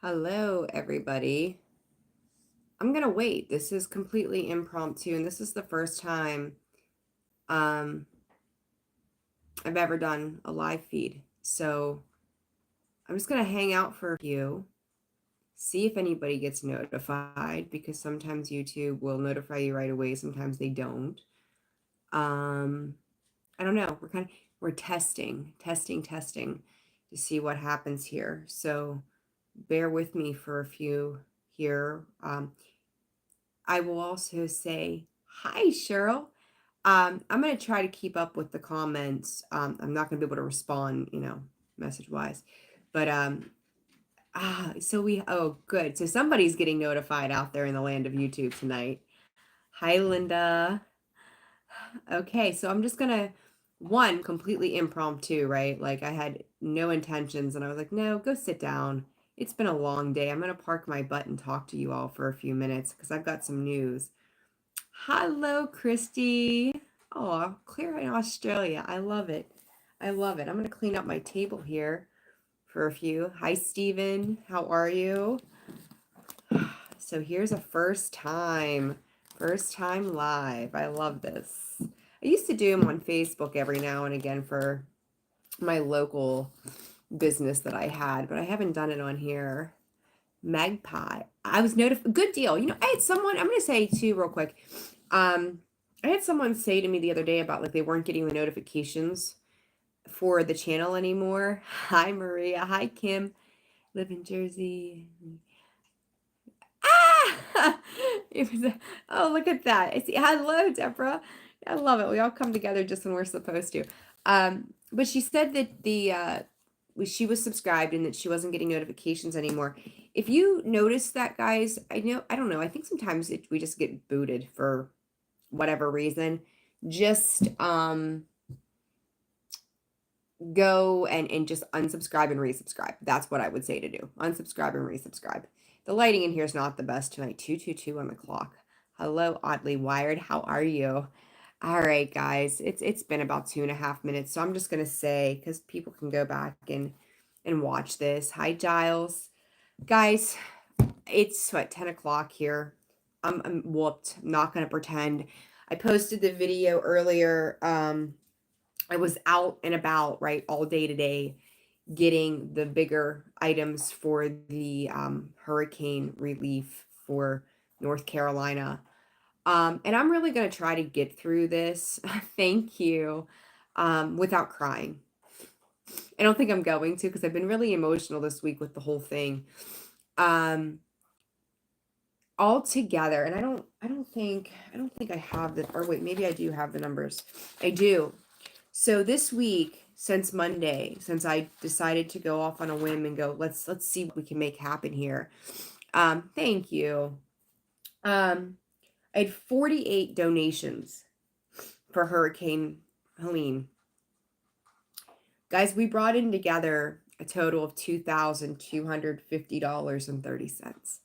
Hello, everybody. I'm gonna wait. This is completely impromptu, and this is the first time um, I've ever done a live feed. So I'm just gonna hang out for a few, see if anybody gets notified, because sometimes YouTube will notify you right away, sometimes they don't. Um, I don't know. We're testing to see what happens here. So bear with me for a few here. I will also say, hi, Cheryl. I'm going to try to keep up with the comments. I'm not going to be able to respond, message wise. But, oh, good. So somebody's getting notified out there in the land of YouTube tonight. Hi, Linda. Okay, so I'm just going to, one, completely impromptu, right? Like I had no intentions and I was like, no, go sit down. It's been a long day. I'm going to park my butt and talk to you all for a few minutes because I've got some news. Hello, Christy. Oh, Claire in Australia. I love it. I love it. I'm going to clean up my table here for a few. Hi, Stephen. How are you? So here's a first time live. I love this. I used to do them on Facebook every now and again for my local business that I had, but I haven't done it on here. Magpie. I was notified. Good deal. I had someone, I'm going to say too, real quick. I had someone say to me the other day about like they weren't getting the notifications for the channel anymore. Hi, Maria. Hi, Kim. Live in Jersey. Ah! Oh, look at that. I see. Hello, Deborah. I love it. We all come together just when we're supposed to. But she said that she was subscribed and that she wasn't getting notifications anymore. If you notice that, guys, I don't know. I think sometimes we just get booted for whatever reason. Just go and just unsubscribe and resubscribe. That's what I would say to do. Unsubscribe and resubscribe. The lighting in here is not the best tonight. 222 on the clock. Hello, Oddly Wired. How are you? All right, guys. It's been about 2.5 minutes, so I'm just gonna say because people can go back and watch this. Hi, Giles. Guys, it's what 10 o'clock here. I'm whooped. I'm not gonna pretend. I posted the video earlier. I was out and about, right, all day today, getting the bigger items for the hurricane relief for North Carolina. And I'm really going to try to get through this. Thank you. Without crying. I don't think I'm going to because I've been really emotional this week with the whole thing. All together, and I don't think I have the, or wait, maybe I do have the numbers. I do. So this week, since Monday, since I decided to go off on a whim and go, let's see what we can make happen here. Thank you. I had 48 donations for Hurricane Helene. Guys, we brought in together a total of $2,250.30.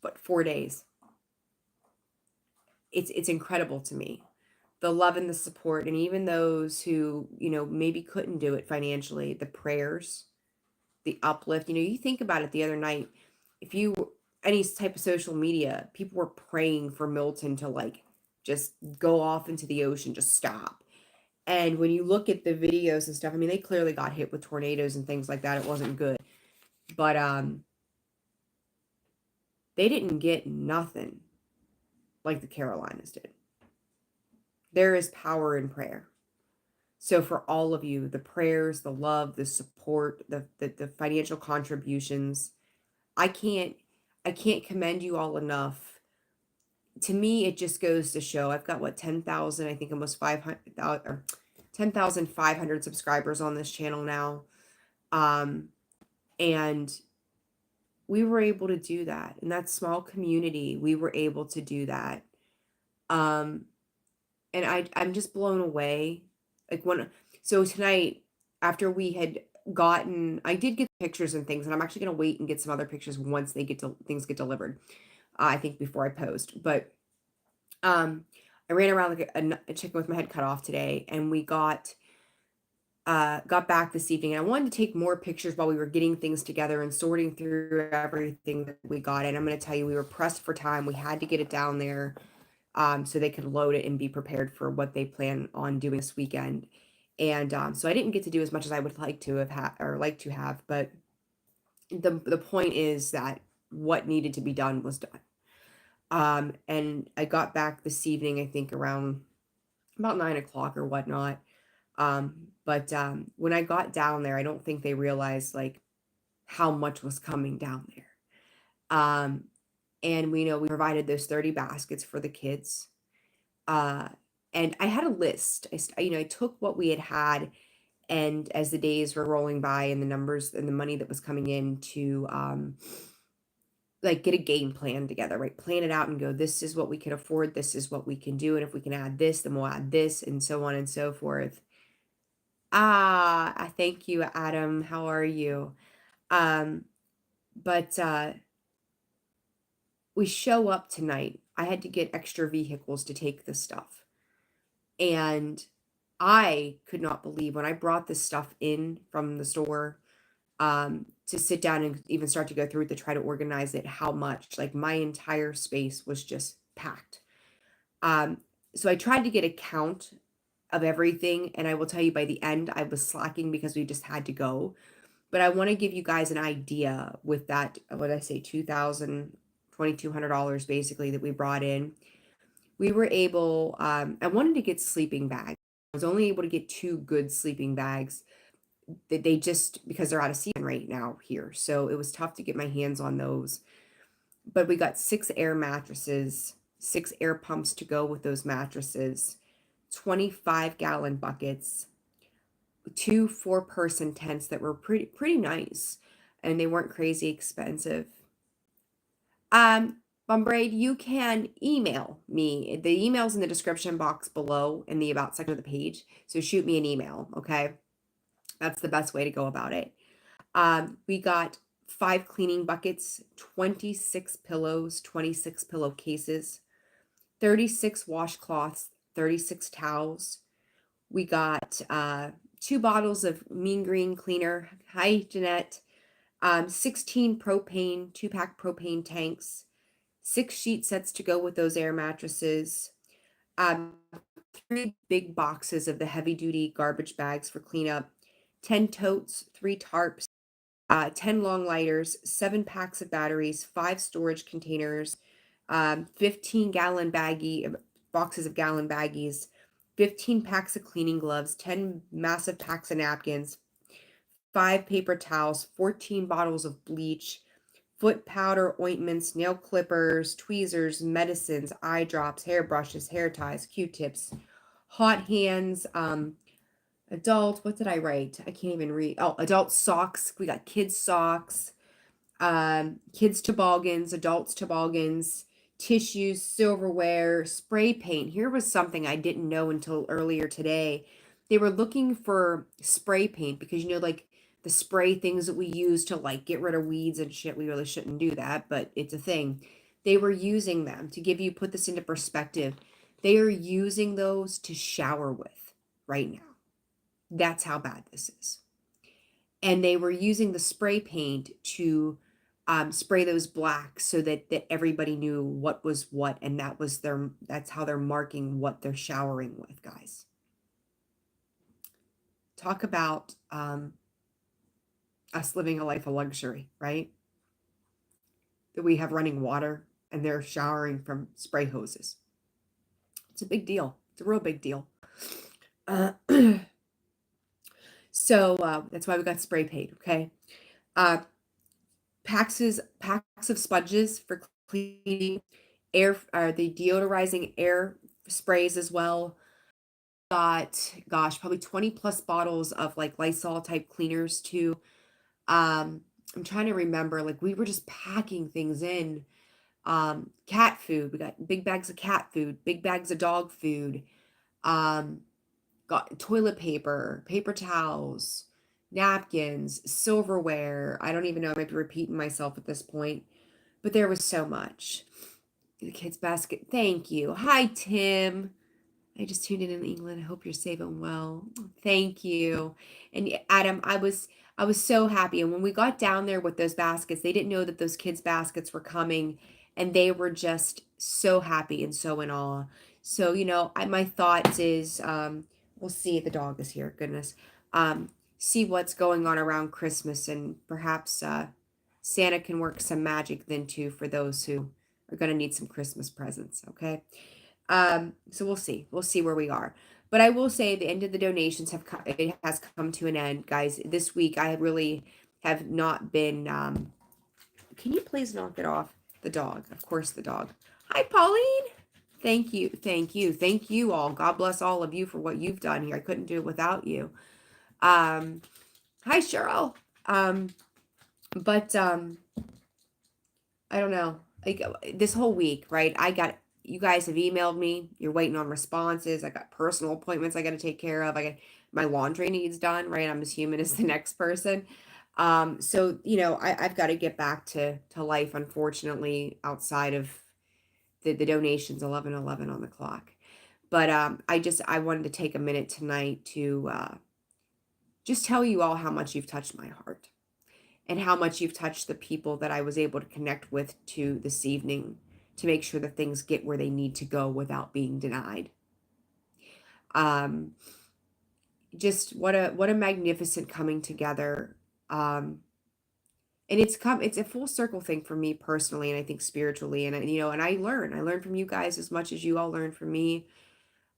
But 4 days. It's incredible to me. The love and the support, and even those who, maybe couldn't do it financially, the prayers, the uplift. You think about it the other night, if you, any type of social media, people were praying for Milton to like just go off into the ocean, just stop. And when you look at the videos and stuff, I mean, they clearly got hit with tornadoes and things like that. It wasn't good. But they didn't get nothing like the Carolinas did. There is power in prayer. So for all of you, the prayers, the love, the support, the financial contributions, I can't commend you all enough. To me, it just goes to show I've got what 10,000, I think almost 500,000 or 10,500 subscribers on this channel now. And we were able to do that in that small community. We were able to do that. And I'm just blown away. Like so tonight, after we had gotten, I did get pictures and things, and I'm actually going to wait and get some other pictures once things get delivered. I think before I post, but I ran around like a chicken with my head cut off today, and we got got back this evening, and I wanted to take more pictures while we were getting things together and sorting through everything that we got. And I'm going to tell you, we were pressed for time. We had to get it down there so they could load it and be prepared for what they plan on doing this weekend. And so I didn't get to do as much as I would like to have like to have, but the point is that what needed to be done was done. And I got back this evening, I think around about 9 o'clock or whatnot. But when I got down there, I don't think they realized like how much was coming down there. Um, and we know we provided those 30 baskets for the kids. Uh, and I had a list. I took what we had, and as the days were rolling by and the numbers and the money that was coming in to like get a game plan together, right? Plan it out and go, this is what we can afford, this is what we can do, and if we can add this, then we'll add this, and so on and so forth. I thank you, Adam. How are you? Um, but we show up tonight. I had to get extra vehicles to take the stuff. And I could not believe when I brought this stuff in from the store to sit down and even start to go through it to try to organize it, how much, like my entire space was just packed. Um, so I tried to get a count of everything, and I will tell you by the end, I was slacking because we just had to go. But I want to give you guys an idea with that, what did I say, $2,200 basically that we brought in. We were able, I wanted to get sleeping bags. I was only able to get 2 good sleeping bags. They just, because they're out of season right now here. So it was tough to get my hands on those. But we got 6 air mattresses, 6 air pumps to go with those mattresses, 25-gallon buckets, 2 4-person tents that were pretty nice, and they weren't crazy expensive. Bombraid, you can email me. The email's in the description box below in the about section of the page. So shoot me an email, okay? That's the best way to go about it. We got 5 cleaning buckets, 26 pillows, 26 pillowcases, 36 washcloths, 36 towels. We got 2 bottles of Mean Green Cleaner. Hi, Jeanette. 16 propane, 2-pack propane tanks, 6 sheet sets to go with those air mattresses, 3 big boxes of the heavy duty garbage bags for cleanup, 10 totes, 3 tarps, 10 long lighters, 7 packs of batteries, 5 storage containers, 15-gallon boxes of gallon baggies, 15 packs of cleaning gloves, 10 massive packs of napkins, 5 paper towels, 14 bottles of bleach, foot powder, ointments, nail clippers, tweezers, medicines, eye drops, hair brushes, hair ties, Q-tips, hot hands, adult, what did I write? I can't even read. Oh, adult socks. We got kids socks, kids toboggans, adults toboggans, tissues, silverware, spray paint. Here was something I didn't know until earlier today. They were looking for spray paint because, like the spray things that we use to like get rid of weeds and shit. We really shouldn't do that, but it's a thing. They were using them to put this into perspective. They are using those to shower with right now. That's how bad this is. And they were using the spray paint to spray those black so that everybody knew what was what, and that's how they're marking what they're showering with, guys. Talk about us living a life of luxury, right? That we have running water and they're showering from spray hoses. It's a big deal. It's a real big deal. So that's why we got spray paint, okay? Packs of sponges for cleaning, the deodorizing air sprays as well. Got, gosh, probably 20 plus bottles of like Lysol type cleaners too. I'm trying to remember, like we were just packing things in. Cat food, we got big bags of cat food, big bags of dog food. Got toilet paper, paper towels, napkins, silverware. I don't even know, I might be repeating myself at this point, but there was so much. The kids' basket. Thank you. Hi, Tim. I just tuned in England. I hope you're safe and well. Thank you. And Adam, I was so happy. And when we got down there with those baskets, they didn't know that those kids' baskets were coming, and they were just so happy and so in awe. So, my thoughts is, we'll see. The dog is here. Goodness. Um, See what's going on around Christmas, and perhaps Santa can work some magic then too for those who are going to need some Christmas presents. Okay. So we'll see. We'll see where we are. But I will say the end of the donations it has come to an end, guys. This week I really have not been. Can you please knock it off? The dog, of course, the dog. Hi, Pauline. Thank you, thank you, thank you all. God bless all of you for what you've done here. I couldn't do it without you. Hi, Cheryl. But I don't know. Like this whole week, right? You guys have emailed me. You're waiting on responses. I got personal appointments I got to take care of. I got my laundry needs done, right? I'm as human as the next person. So I've got to get back to life, unfortunately, outside of the donations 11:11 on the clock. But I wanted to take a minute tonight to just tell you all how much you've touched my heart, and how much you've touched the people that I was able to connect with to this evening, to make sure that things get where they need to go without being denied. Um, just what a magnificent coming together. And it's a full circle thing for me personally, and I think spiritually, and I learn from you guys as much as you all learn from me.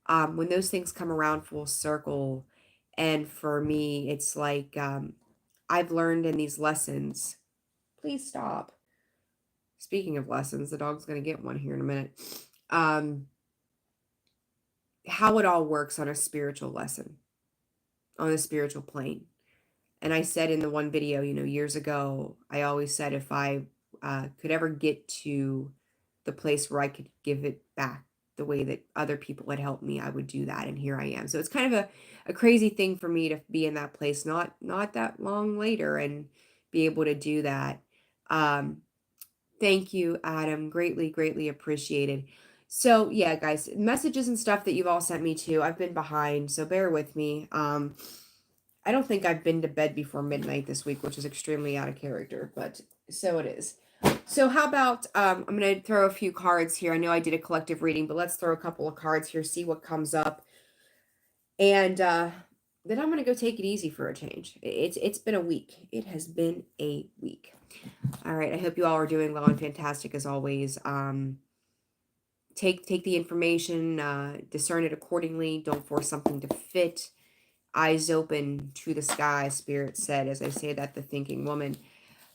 When those things come around full circle, and for me, it's like I've learned in these lessons. Please stop. Speaking of lessons, the dog's going to get one here in a minute. Um, how it all works on a spiritual lesson, on a spiritual plane. And I said in the one video, years ago, I always said if I could ever get to the place where I could give it back the way that other people had helped me, I would do that. And here I am. So it's kind of a crazy thing for me to be in that place, not that long later, and be able to do that. Um, Thank you, Adam. Greatly, greatly appreciated. So, yeah, guys, messages and stuff that you've all sent me too. I've been behind, so bear with me. I don't think I've been to bed before midnight this week, which is extremely out of character, but so it is. So how about I'm going to throw a few cards here. I know I did a collective reading, but let's throw a couple of cards here, see what comes up. And then I'm going to go take it easy for a change. It's been a week. It has been a week. All right. I hope you all are doing well and fantastic as always. Take the information, discern it accordingly. Don't force something to fit. Eyes open to the sky, Spirit said, as I say that, the thinking woman.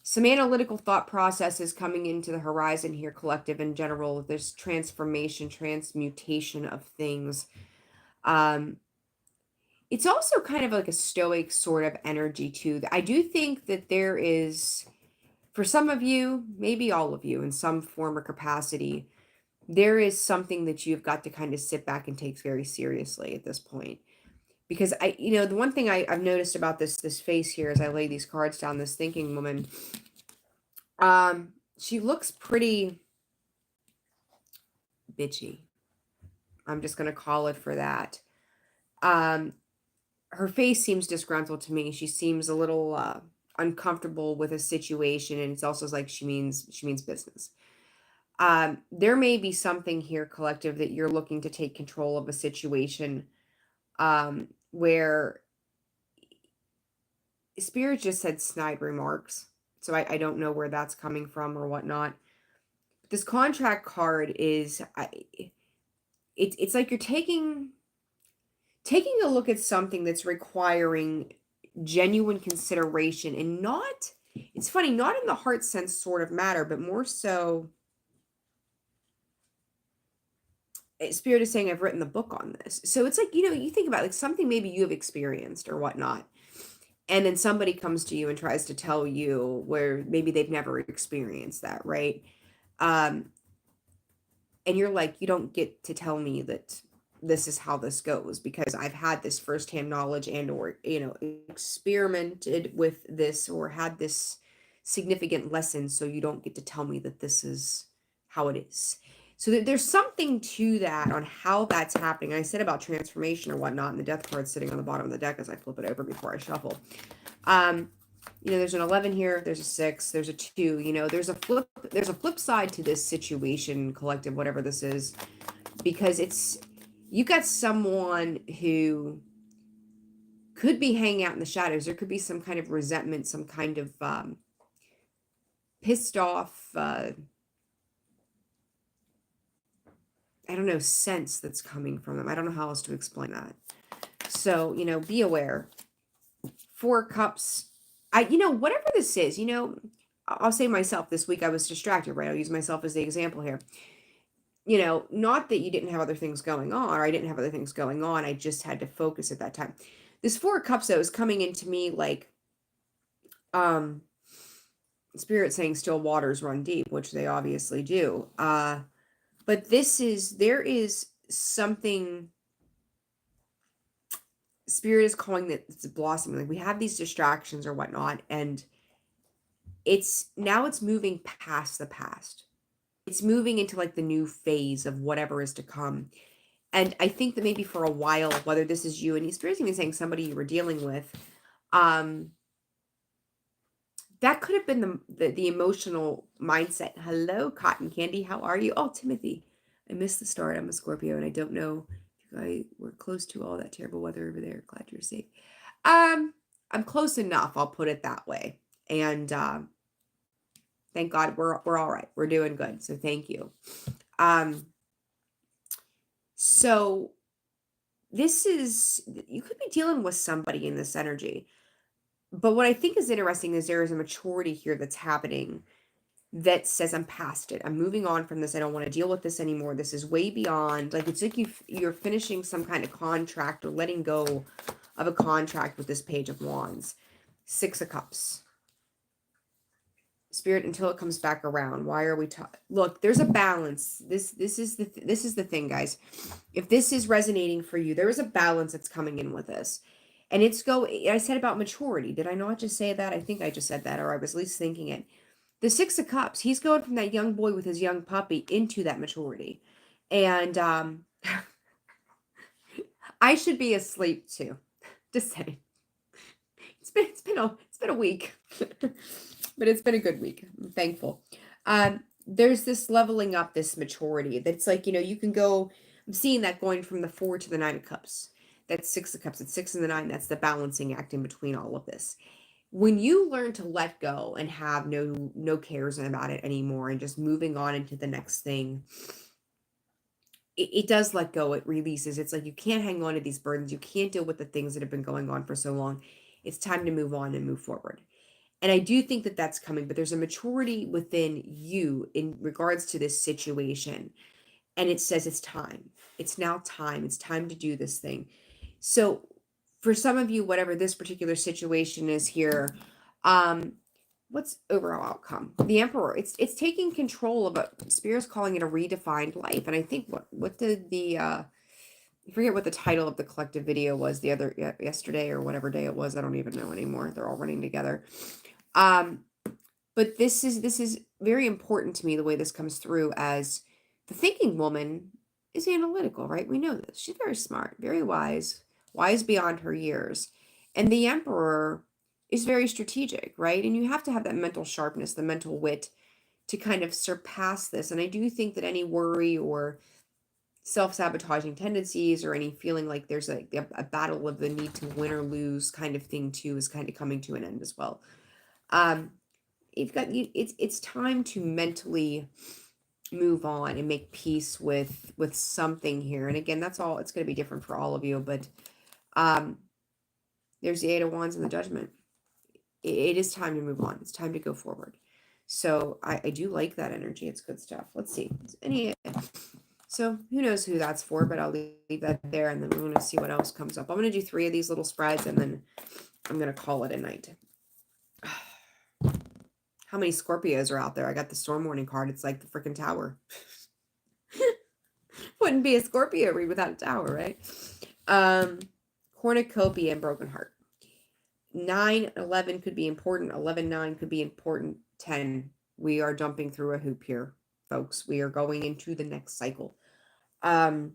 Some analytical thought processes coming into the horizon here, collective in general. There's transformation, transmutation of things. It's also kind of like a stoic sort of energy too. I do think that there is, for some of you, maybe all of you in some form or capacity, there is something that you've got to kind of sit back and take very seriously at this point. Because the one thing I've noticed about this face here as I lay these cards down, this thinking woman, she looks pretty bitchy. I'm just going to call it for that. Her face seems disgruntled to me. She seems a little uncomfortable with a situation, and it's also like she means business. There may be something here, collective, that you're looking to take control of a situation where Spirit just said snide remarks. So I don't know where that's coming from or whatnot. This contract card is, it's like you're taking a look at something that's requiring genuine consideration, and not, it's funny, not in the heart sense sort of matter, but more so, Spirit is saying I've written the book on this. So it's like, you think about like something maybe you have experienced or whatnot, and then somebody comes to you and tries to tell you where maybe they've never experienced that, right? And you're like, you don't get to tell me that this is how this goes, because I've had this firsthand knowledge and or experimented with this or had this significant lesson, so you don't get to tell me that this is how it is. So there's something to that on how that's happening. I said about transformation or whatnot, and the death card sitting on the bottom of the deck as I flip it over before I shuffle. There's an 11 here, there's a 6, there's a 2, there's a flip side to this situation, collective, whatever this is, because you got someone who could be hanging out in the shadows. There could be some kind of resentment, some kind of pissed off, I don't know, sense that's coming from them. I don't know how else to explain that. So, be aware. 4 cups. Whatever this is, I'll say myself this week I was distracted, right? I'll use myself as the example here. Not that you didn't have other things going on, or I didn't have other things going on. I just had to focus at that time. This 4 cups, though, is coming into me like, Spirit saying still waters run deep, which they obviously do. But there is something Spirit is calling that it's blossoming. Like we have these distractions or whatnot, and it's moving past the past. It's moving into like the new phase of whatever is to come. And I think that maybe for a while, whether this is you, and Spirit's even saying somebody you were dealing with, that could have been the emotional mindset. Hello, Cotton Candy. How are you? Oh, Timothy. I missed the start. I'm a Scorpio, and I don't know if I were close to all that terrible weather over there. Glad you're safe. I'm close enough. I'll put it that way. And thank God we're all right. We're doing good. So thank you. So this is, you could be dealing with somebody in this energy. But what I think is interesting is there is a maturity here that's happening that says, I'm past it. I'm moving on from this. I don't want to deal with this anymore. This is way beyond. Like, it's like you're finishing some kind of contract or letting go of a contract with this Page of Wands. 6 of Cups. Spirit, until it comes back around. Why are we look, there's a balance. This is the thing, guys. If this is resonating for you, there is a balance that's coming in with this. And I said about maturity. Did I not just say that? I think I just said that, or I was at least thinking it. The 6 of Cups, he's going from that young boy with his young puppy into that maturity. And I should be asleep too. Just saying. It's been a week. But it's been a good week. I'm thankful. There's this leveling up, this maturity. That's like, you can go, I'm seeing that going from the 4 to the 9 of Cups. That's 6 of Cups. It's 6 and the 9. That's the balancing act in between all of this. When you learn to let go and have no cares about it anymore and just moving on into the next thing, it does let go. It releases. It's like you can't hang on to these burdens. You can't deal with the things that have been going on for so long. It's time to move on and move forward. And I do think that that's coming, but there's a maturity within you in regards to this situation. And it says it's time. It's now time. It's time to do this thing. So for some of you, whatever this particular situation is here, what's overall outcome? The Emperor. It's taking control of it. Spirit's calling it a redefined life. And I think what did I forget what the title of the collective video was yesterday or whatever day it was. I don't even know anymore. They're all running together. But this is very important to me, the way this comes through, as the thinking woman is analytical, right? We know this. She's very smart, very wise beyond her years. And the Emperor is very strategic, right? And you have to have that mental sharpness, the mental wit to kind of surpass this. And I do think that any worry or self-sabotaging tendencies or any feeling like there's a battle of the need to win or lose kind of thing too is kind of coming to an end as well. It's time to mentally move on and make peace with something here. And again, that's all, it's going to be different for all of you, but there's the 8 of Wands and the Judgment. It is time to move on. It's time to go forward. So I do like that energy. It's good stuff. Let's see. So who knows who that's for, but I'll leave that there, and then we're going to see what else comes up. I'm going to do 3 of these little spreads, and then I'm going to call it a night. How many Scorpios are out there? I got the storm warning card. It's like the freaking tower. Wouldn't be a Scorpio read without a tower, right? Cornucopia and Broken Heart. 9, 11 could be important. 11, 9 could be important. 10, we are jumping through a hoop here. folks. We are going into the next cycle. Um,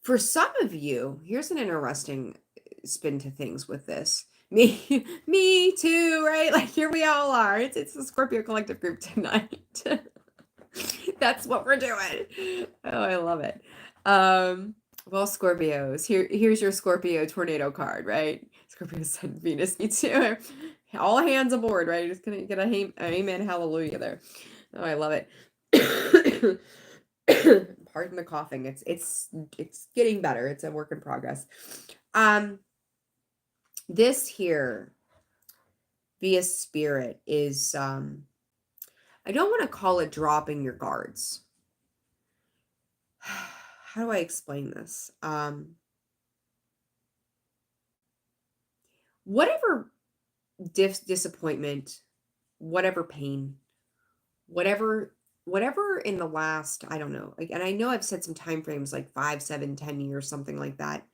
for some of you, here's an interesting spin to things with this. Me too, right? Like here we all are. It's the Scorpio collective group tonight. That's what we're doing. Oh, I love it. Well, Scorpios, here's your Scorpio tornado card, right? Scorpio Sun, Venus, me too. All hands aboard, right? Just gonna get a amen, hallelujah there. Oh, I love it. Pardon the coughing. It's getting better. It's a work in progress. This here via spirit is I don't want to call it dropping your guards. How do I explain this? Whatever disappointment, whatever pain, whatever in the last, I don't know, like, and I know I've said some time frames like 5, 7, 10 years, something like that.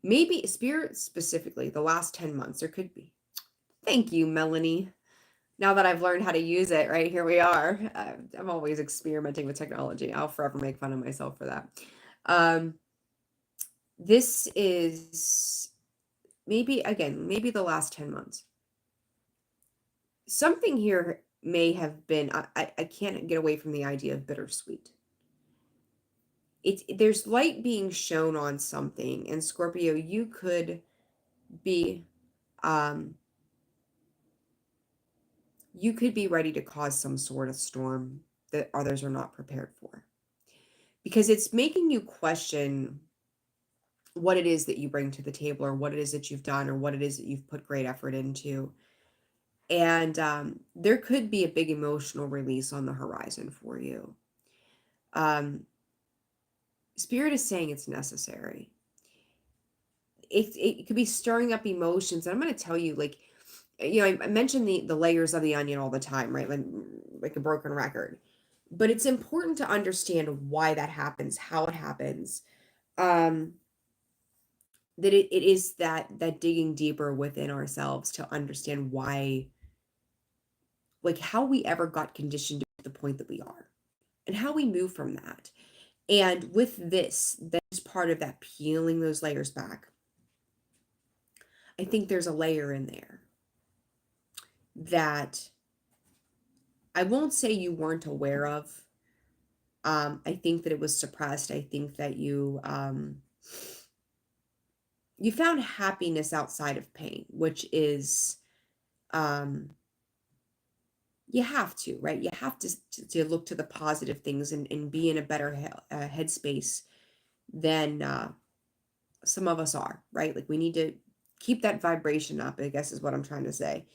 Maybe spirit specifically, the last 10 months, there could be. Thank you, Melanie. Now that I've learned how to use it, right, here we are. I'm always experimenting with technology. I'll forever make fun of myself for that. This is maybe the last 10 months. Something here may have been, I can't get away from the idea of bittersweet. There's light being shown on something, and Scorpio, you could be ready to cause some sort of storm that others are not prepared for, because it's making you question what it is that you bring to the table, or what it is that you've done, or what it is that you've put great effort into. And there could be a big emotional release on the horizon for you. Spirit is saying it's necessary. It could be stirring up emotions. And I'm going to tell you, like, I mentioned the layers of the onion all the time, right? Like a broken record. But it's important to understand why that happens, how it happens. That it is that digging deeper within ourselves to understand why, like how we ever got conditioned to the point that we are, and how we move from that. And with this, that's part of that peeling those layers back. I think there's a layer in there that I won't say you weren't aware of. I think that it was suppressed. I think that you found happiness outside of pain, which is you have to, right? You have to look to the positive things and be in a better headspace than some of us are, right? Like we need to keep that vibration up, I guess is what I'm trying to say.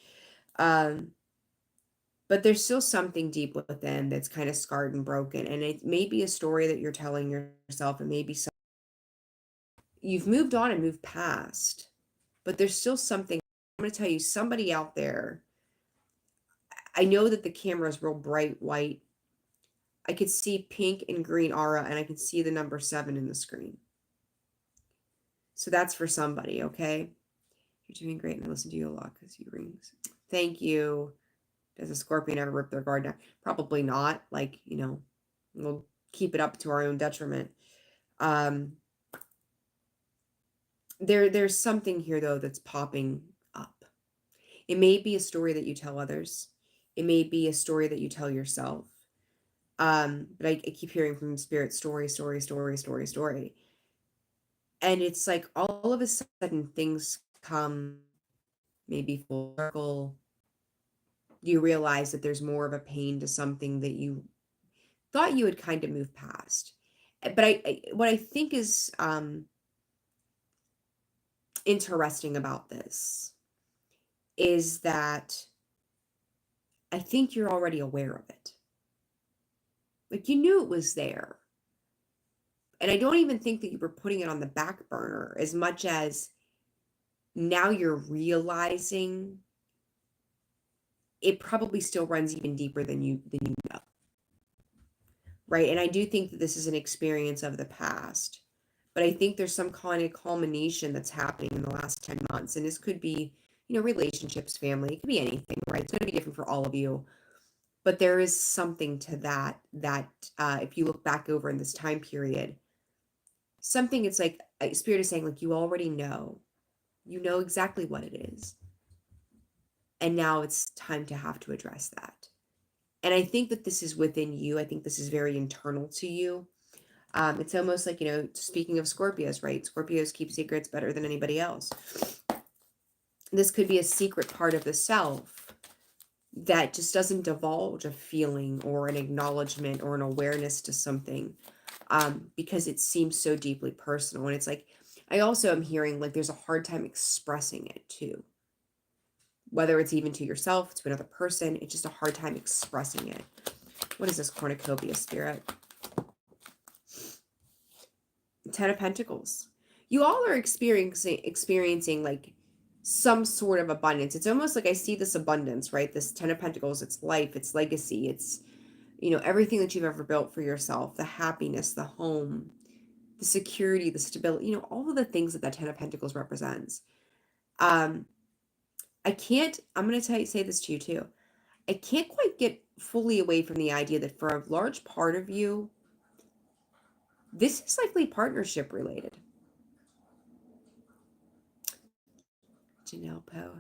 But there's still something deep within that's kind of scarred and broken. And it may be a story that you're telling yourself, and maybe you've moved on and moved past, but there's still something. I'm going to tell you, somebody out there, I know that the camera is real bright white. I could see pink and green aura, and I can see the number 7 in the screen. So that's for somebody, okay? You're doing great, and I listen to you a lot because you rings. Thank you. Does a scorpion ever rip their guard down? Probably not. Like, we'll keep it up to our own detriment. There's something here, though, that's popping up. It may be a story that you tell others. It may be a story that you tell yourself. But I keep hearing from spirit, story. And it's like all of a sudden things come maybe full circle. You realize that there's more of a pain to something that you thought you had kind of moved past. But what I think is interesting about this is that I think you're already aware of it. Like you knew it was there. And I don't even think that you were putting it on the back burner as much as now you're realizing it probably still runs even deeper than you know. Right? And I do think that this is an experience of the past. But I think there's some kind of culmination that's happening in the last 10 months. And this could be, relationships, family, it could be anything, right? It's going to be different for all of you. But there is something to that, if you look back over in this time period, something, it's like Spirit is saying, like, you already know. You know exactly what it is. And now it's time to have to address that. And I think that this is within you. I think this is very internal to you. It's almost like, speaking of Scorpios, right? Scorpios keep secrets better than anybody else. This could be a secret part of the self that just doesn't divulge a feeling or an acknowledgement or an awareness to something, because it seems so deeply personal. And it's like, I also am hearing like there's a hard time expressing it too. Whether it's even to yourself, to another person, it's just a hard time expressing it. What is this cornucopia, Spirit? 10 of Pentacles. You all are experiencing like some sort of abundance. It's almost like I see this abundance, right? This 10 of Pentacles, it's life, it's legacy, it's, everything that you've ever built for yourself, the happiness, the home, the security, the stability, all of the things that 10 of Pentacles represents. I'm going to say this to you too. I can't quite get fully away from the idea that for a large part of you, this is likely partnership related. Janelle Poe.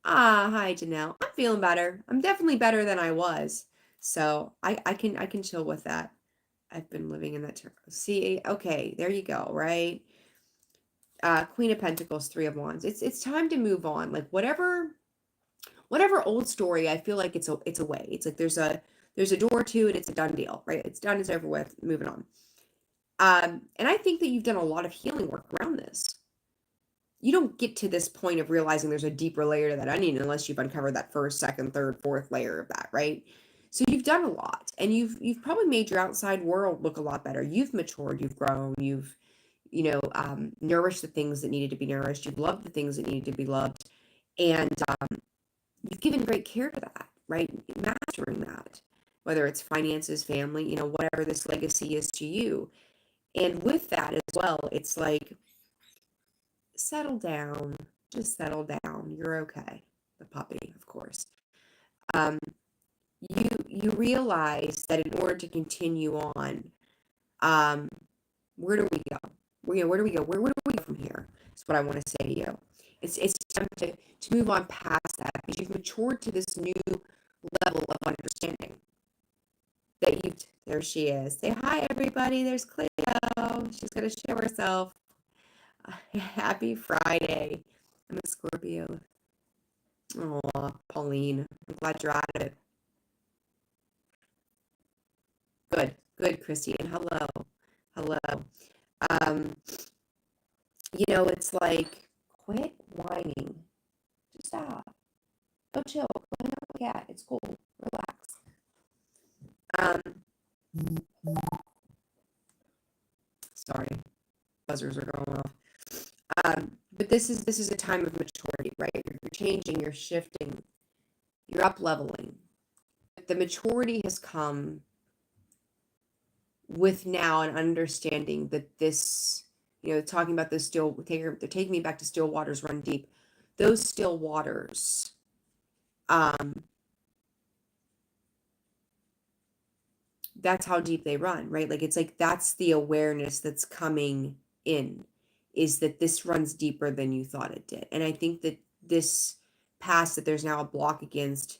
Hi Janelle. I'm feeling better. I'm definitely better than I was. So I can chill with that. I've been living in that. See, okay, there you go, right? Queen of Pentacles, Three of Wands. It's time to move on. Like whatever old story, I feel like it's a way. It's like there's a door to it. It's a done deal, right? It's done. It's over with. Moving on. And I think that you've done a lot of healing work around this. You don't get to this point of realizing there's a deeper layer to that onion unless you've uncovered that first, second, third, fourth layer of that, right? So you've done a lot, and you've probably made your outside world look a lot better. You've matured, you've grown, you've nourished the things that needed to be nourished. You've loved the things that needed to be loved, and you've given great care to that, right? Mastering that, whether it's finances, family, whatever this legacy is to you. And with that as well, it's like, settle down, just settle down. You're okay. The puppy, of course. You realize that in order to continue on, where do we go? Where do we go? Where do we go from here? That's what I want to say to you. It's time to move on past that, because you've matured to this new level of understanding. There she is. Say hi, everybody. There's Cleo. She's gonna show herself. Happy Friday. I'm a Scorpio. Oh, Pauline. I'm glad you're at it. Good, Christy. And hello. It's like, quit whining. Just stop. Go chill. Go hang out with the cat. It's cool. Relax. Sorry. Buzzers are going off. But this is a time of maturity, right? You're changing, you're shifting, you're up leveling. The maturity has come with now an understanding that this, talking about those they're taking me back to still waters run deep. Those still waters, that's how deep they run, right? Like, it's like, that's the awareness that's coming in, is that this runs deeper than you thought it did. And I think that this past, that there's now a block against,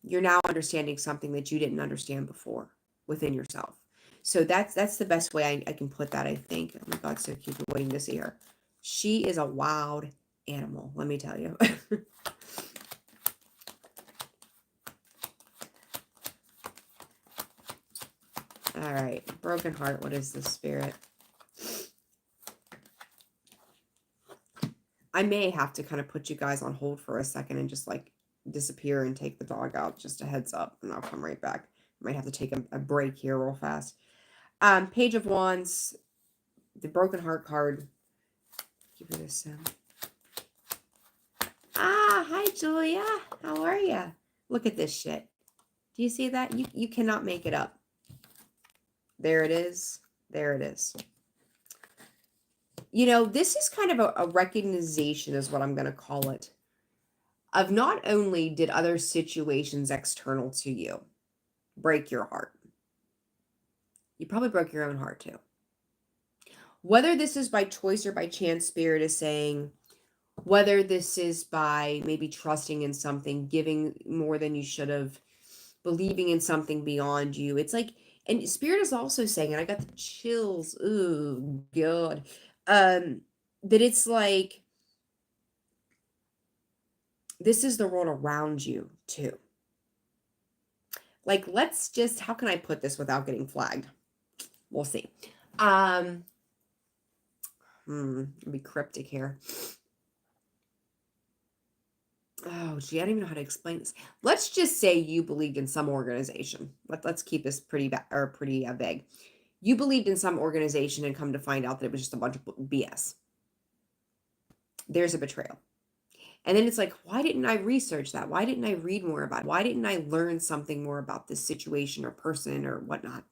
you're now understanding something that you didn't understand before within yourself. So that's the best way I can put that, I think. Oh my God, so cute. We're waiting to see her. She is a wild animal, let me tell you. All right, broken heart. What is this, Spirit? I may have to kind of put you guys on hold for a second and just like disappear and take the dog out. Just a heads up, and I'll come right back. I might have to take a break here real fast. Page of Wands, the broken heart card. Give it a sim. Hi Julia. How are you? Look at this shit. Do you see that? You cannot make it up. There it is. There it is. This is kind of a recognition, is what I'm going to call it, of not only did other situations external to you break your heart, you probably broke your own heart too. Whether this is by choice or by chance, Spirit is saying, whether this is by maybe trusting in something, giving more than you should have, believing in something beyond you. It's like, and Spirit is also saying, and I got the chills, ooh, God, that it's like, this is the world around you too. Like, let's just, how can I put this without getting flagged? We'll see. Be cryptic here. Oh, gee, I don't even know how to explain this. Let's just say you believed in some organization. Let's keep this pretty vague. You believed in some organization and come to find out that it was just a bunch of BS. There's a betrayal. And then it's like, why didn't I research that? Why didn't I read more about it? Why didn't I learn something more about this situation or person or whatnot?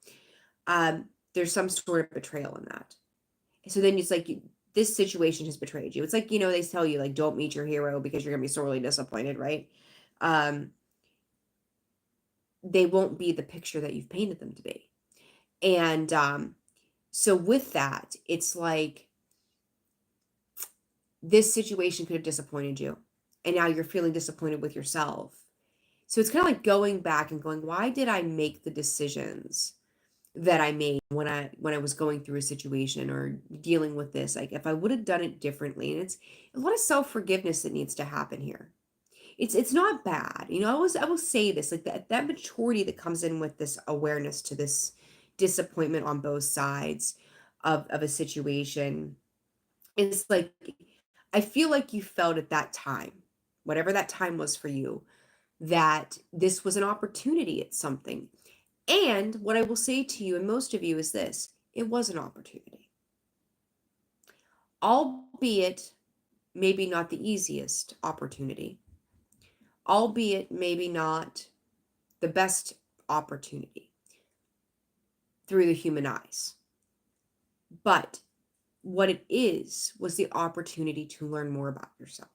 There's some sort of betrayal in that. So then it's like, this situation has betrayed you. It's like, they tell you, like, don't meet your hero because you're going to be sorely disappointed, right? They won't be the picture that you've painted them to be. And so with that, it's like, this situation could have disappointed you. And now you're feeling disappointed with yourself. So it's kind of like going back and going, why did I make the decisions that I made when I was going through a situation or dealing with this? Like, if I would have done it differently, and it's a lot of self-forgiveness that needs to happen here. It's not bad. I will say this, like, that maturity that comes in with this awareness to this disappointment on both sides of a situation is like, I feel like you felt at that time, whatever that time was for you, that this was an opportunity at something. And what I will say to you and most of you is this: it was an opportunity. Albeit maybe not the easiest opportunity, albeit maybe not the best opportunity through the human eyes. But what it was the opportunity to learn more about yourself.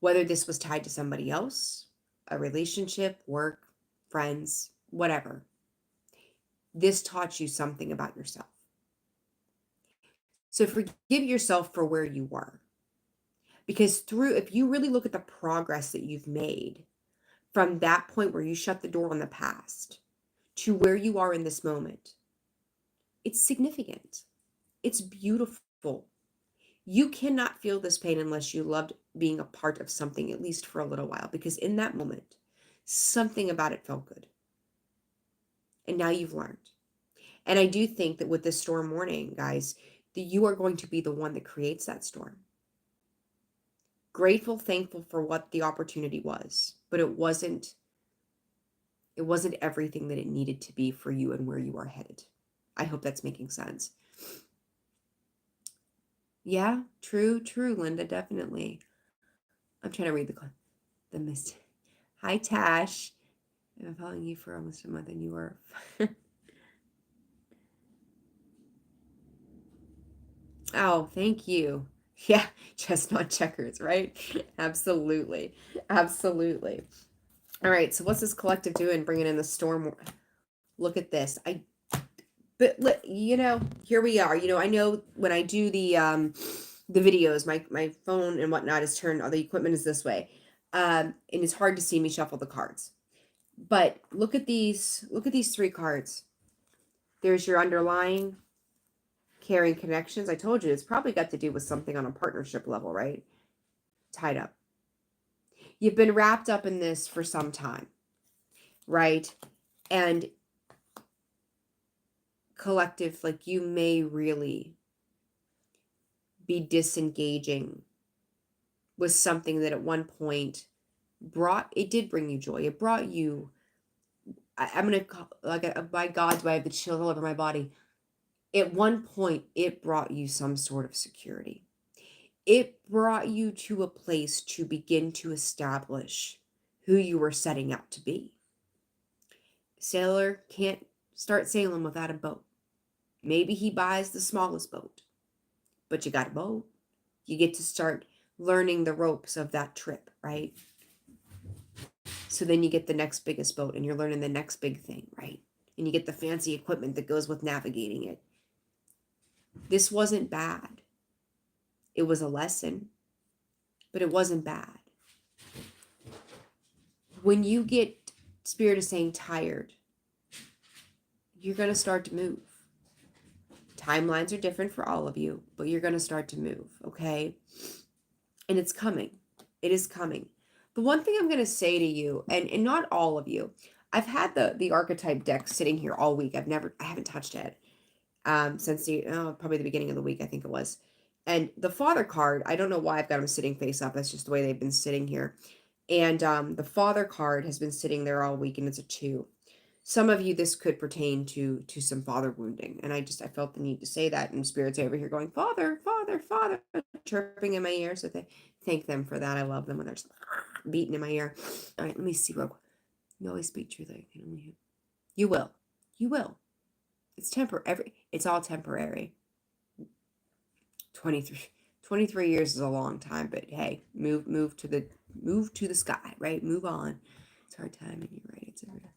Whether this was tied to somebody else, a relationship, work, friends, whatever. This taught you something about yourself. So forgive yourself for where you were. Because if you really look at the progress that you've made from that point where you shut the door on the past to where you are in this moment, it's significant. It's beautiful. You cannot feel this pain unless you loved being a part of something, at least for a little while, because in that moment, something about it felt good. And now you've learned. And I do think that with this storm warning, guys, that you are going to be the one that creates that storm. Grateful, thankful for what the opportunity was, but it wasn't everything that it needed to be for you and where you are headed. I hope that's making sense. Yeah, true, Linda, definitely. I'm trying to read the mist. Hi, Tash. I've been following you for almost a month and you are... Oh, thank you. Yeah, chestnut checkers, right? Absolutely. Absolutely. All right, so what's this collective doing, bringing in the storm? Look at this. But here we are. I know when I do the videos, my phone and whatnot is turned, all the equipment is this way. And it's hard to see me shuffle the cards. But look at these 3 cards. There's your underlying caring connections. I told you it's probably got to do with something on a partnership level, right? Tied up. You've been wrapped up in this for some time, right? And collective, like, you may really be disengaging with something that at one point did bring you joy. It brought you, I'm going to call, like, by God, do I have the chill all over my body? At one point, it brought you some sort of security. It brought you to a place to begin to establish who you were setting out to be. Sailor can't start sailing without a boat. Maybe he buys the smallest boat, but you got a boat. You get to start learning the ropes of that trip, right? So then you get the next biggest boat and you're learning the next big thing, right? And you get the fancy equipment that goes with navigating it. This wasn't bad. It was a lesson, but it wasn't bad. When you get, Spirit is saying, tired, you're going to start to move. Timelines are different for all of you, but you're going to start to move, okay? And it's coming. It is coming. The one thing I'm going to say to you, and not all of you, I've had the archetype deck sitting here all week. I haven't touched it since probably the beginning of the week, I think it was. And the Father card, I don't know why I've got them sitting face up. That's just the way they've been sitting here. And the Father card has been sitting there all week, and it's a 2. Some of you, this could pertain to some father wounding. And I felt the need to say that. And Spirit's over here going, Father, Father, Father, chirping in my ear. So thank them for that. I love them when they're just beating in my ear. All right, let me see real quick. You always speak truly. You will. You will. It's temporary. It's all temporary. 23 years is a long time, but hey, move to the sky, right? Move on. It's a hard time, and you're right. It's everywhere.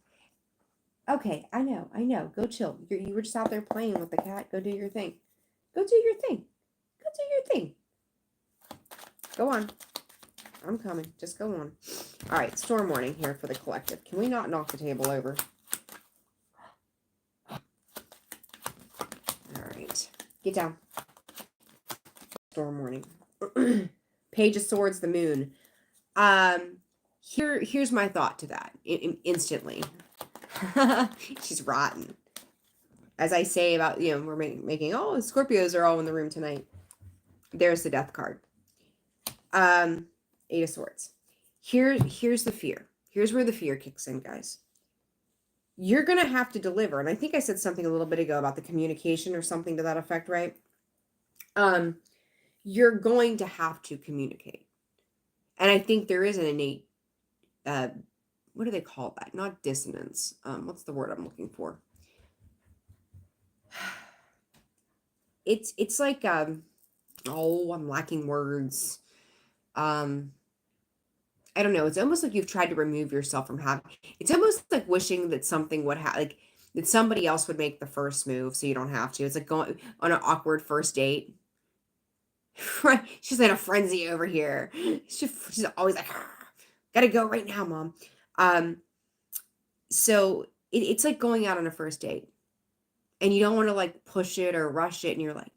Okay, I know. Go chill. You were just out there playing with the cat. Go do your thing. Go do your thing. Go do your thing. Go on. I'm coming. Just go on. All right, storm warning here for the collective. Can we not knock the table over? All right. Get down. Storm warning. Page of Swords, the moon. Here's my thought to that instantly. She's rotten. As I say about, we're making, Scorpios are all in the room tonight. There's the death card. 8 of Swords. Here's the fear. Here's where the fear kicks in, guys. You're going to have to deliver. And I think I said something a little bit ago about the communication or something to that effect, right? You're going to have to communicate. And I think there is an innate, what do they call that? Not dissonance. What's the word I'm looking for? It's like, I'm lacking words. I don't know. It's almost like you've tried to remove yourself from having. It's almost like wishing that something would like that somebody else would make the first move, so you don't have to. It's like going on an awkward first date. Right? She's in a frenzy over here. She's always like, gotta go right now, Mom. So it's like going out on a first date, and you don't want to like push it or rush it, and you're like,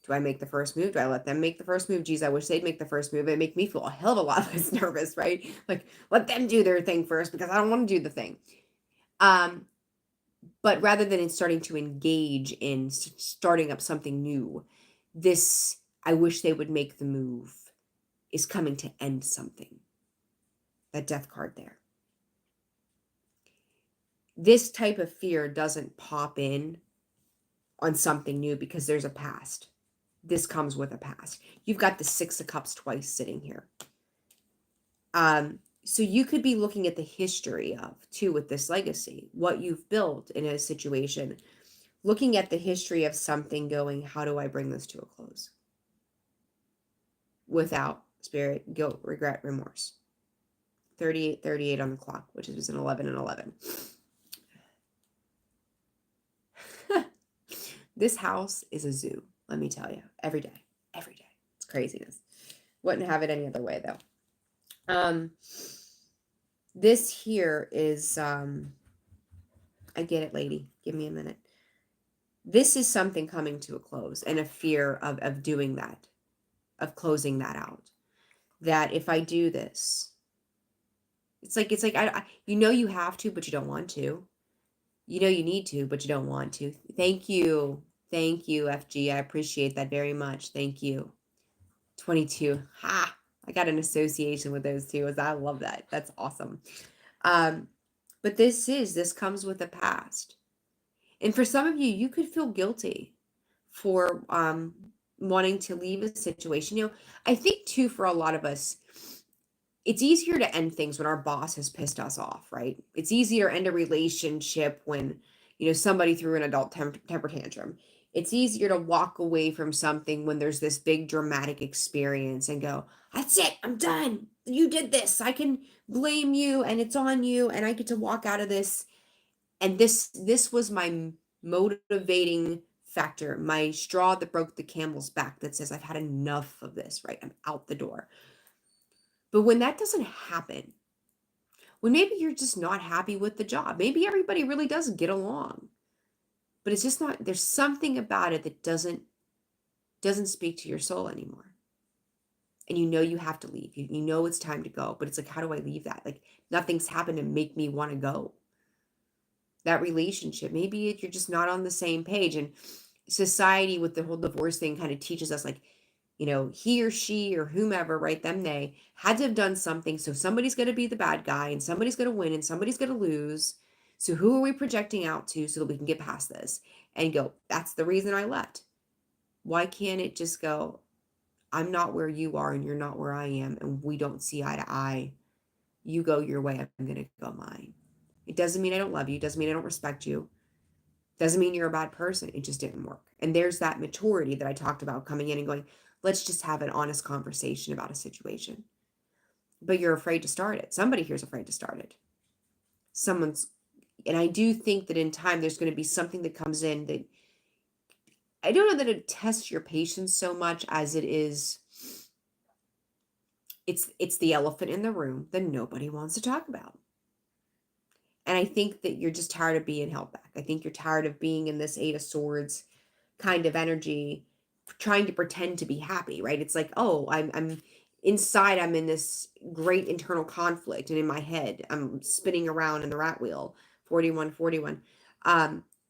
do I make the first move? Do I let them make the first move? Geez, I wish they'd make the first move. It'd make me feel a hell of a lot less nervous, right? Like, let them do their thing first because I don't want to do the thing. But rather than in starting to engage in starting up something new, this, I wish they would make the move, is coming to end something. That death card there. This type of fear doesn't pop in on something new because there's a past. This comes with a past. You've got the 6 of Cups twice sitting here. So you could be looking at the history of, too, with this legacy, what you've built in a situation, looking at the history of something going, how do I bring this to a close? Without spirit, guilt, regret, remorse. 38 on the clock, which is an 11 and 11. This house is a zoo, let me tell you. Every day. It's craziness. Wouldn't have it any other way, though. This here is, I get it, lady. Give me a minute. This is something coming to a close and a fear of doing that, of closing that out. That if I do this, it's like you have to, but you don't want to. You need to, but you don't want to. Thank you, FG. I appreciate that very much. Thank you. 22. Ha! I got an association with those two. I love that. That's awesome. But this comes with a past. And for some of you, you could feel guilty for wanting to leave a situation. I think too, for a lot of us, it's easier to end things when our boss has pissed us off, right? It's easier to end a relationship when, somebody threw an adult temper tantrum. It's easier to walk away from something when there's this big dramatic experience and go, that's it, I'm done. You did this. I can blame you and it's on you and I get to walk out of this. And this was my motivating factor, my straw that broke the camel's back that says I've had enough of this, right? I'm out the door. But when that doesn't happen, when maybe you're just not happy with the job, maybe everybody really does get along, but it's just not, there's something about it that doesn't speak to your soul anymore. And you know you have to leave. You know it's time to go, but it's like, how do I leave that? Like nothing's happened to make me want to go. That relationship, maybe you're just not on the same page. And society with the whole divorce thing kind of teaches us like, he or she or whomever, right? They had to have done something. So somebody's going to be the bad guy and somebody's going to win and somebody's going to lose. So who are we projecting out to so that we can get past this and go, that's the reason I left. Why can't it just go, I'm not where you are and you're not where I am and we don't see eye to eye. You go your way, I'm going to go mine. It doesn't mean I don't love you. It doesn't mean I don't respect you. It doesn't mean you're a bad person. It just didn't work. And there's that maturity that I talked about coming in and going, let's just have an honest conversation about a situation. But you're afraid to start it. Somebody here's afraid to start it. And I do think that in time there's going to be something that comes in that I don't know that it tests your patience so much as it is, it's the elephant in the room that nobody wants to talk about. And I think that you're just tired of being held back. I think you're tired of being in this Eight of Swords kind of energy, trying to pretend to be happy, right? It's like, oh, I'm inside, I'm in this great internal conflict. And in my head, I'm spinning around in the rat wheel, 41.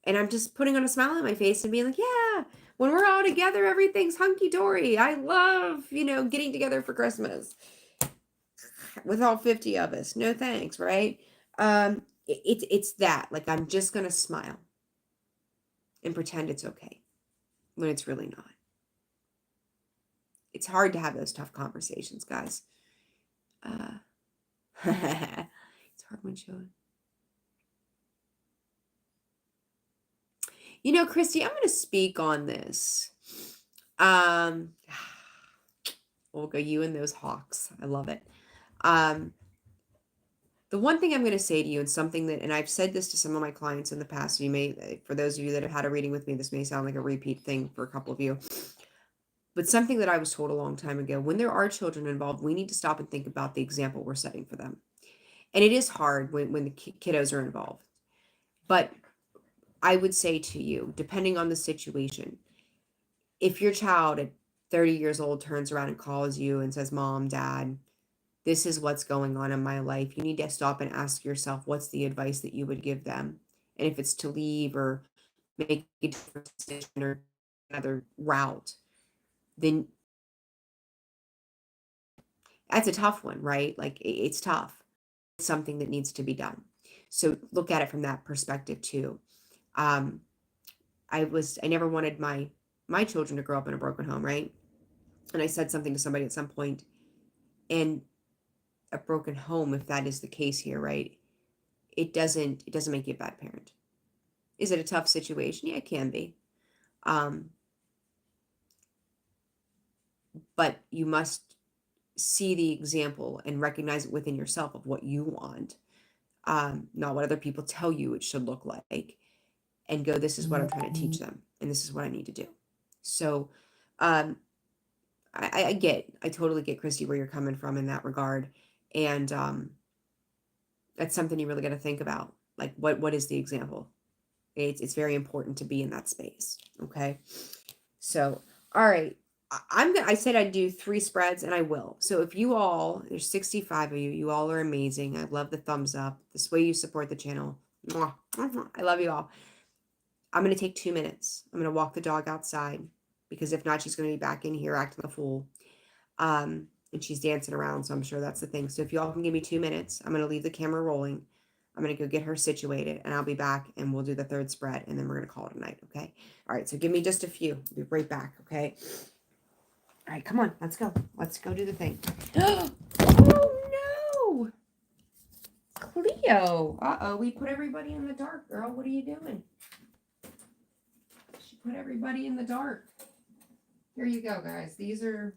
And I'm just putting on a smile on my face and being like, yeah, when we're all together, everything's hunky-dory. I love, getting together for Christmas with all 50 of us. No thanks, right? It's that, like, I'm just going to smile and pretend it's okay when it's really not. It's hard to have those tough conversations, guys. It's hard when showing. Christy, I'm going to speak on this. We'll go you and those hawks. I love it. The one thing I'm going to say to you, and something that, and I've said this to some of my clients in the past, you may, for those of you that have had a reading with me, this may sound like a repeat thing for a couple of you, but something that I was told a long time ago, when there are children involved, we need to stop and think about the example we're setting for them. And it is hard when the kiddos are involved. But I would say to you, depending on the situation, if your child at 30 years old turns around and calls you and says, Mom, Dad, this is what's going on in my life, you need to stop and ask yourself, what's the advice that you would give them? And if it's to leave or make a different decision or another route, then that's a tough one, right? Like it's tough. It's something that needs to be done. So look at it from that perspective too. I never wanted my children to grow up in a broken home, right? And I said something to somebody at some point, and a broken home, if that is the case here, right? It doesn't make you a bad parent. Is it a tough situation? Yeah, it can be. But you must see the example and recognize it within yourself of what you want, not what other people tell you it should look like, and go, this is what I'm trying to teach them, and this is what I need to do. So I totally get, Christy, where you're coming from in that regard. And that's something you really got to think about. Like, what is the example? It's very important to be in that space. Okay. So, all right. I said I'd do 3 spreads, and I will. So if you all, there's 65 of you, you all are amazing. I love the thumbs up, this way you support the channel. Mwah. I love you all. I'm going to take 2 minutes. I'm going to walk the dog outside, because if not, she's going to be back in here acting a fool. And she's dancing around, so I'm sure that's the thing. So if you all can give me 2 minutes, I'm going to leave the camera rolling. I'm going to go get her situated, and I'll be back, and we'll do the 3rd spread, and then we're going to call it a night, okay? All right, so give me just a few. I'll be right back, okay? All right, come on, let's go. Let's go do the thing. Oh, no! Cleo! Uh-oh, we put everybody in the dark, girl. What are you doing? She put everybody in the dark. Here you go, guys. These are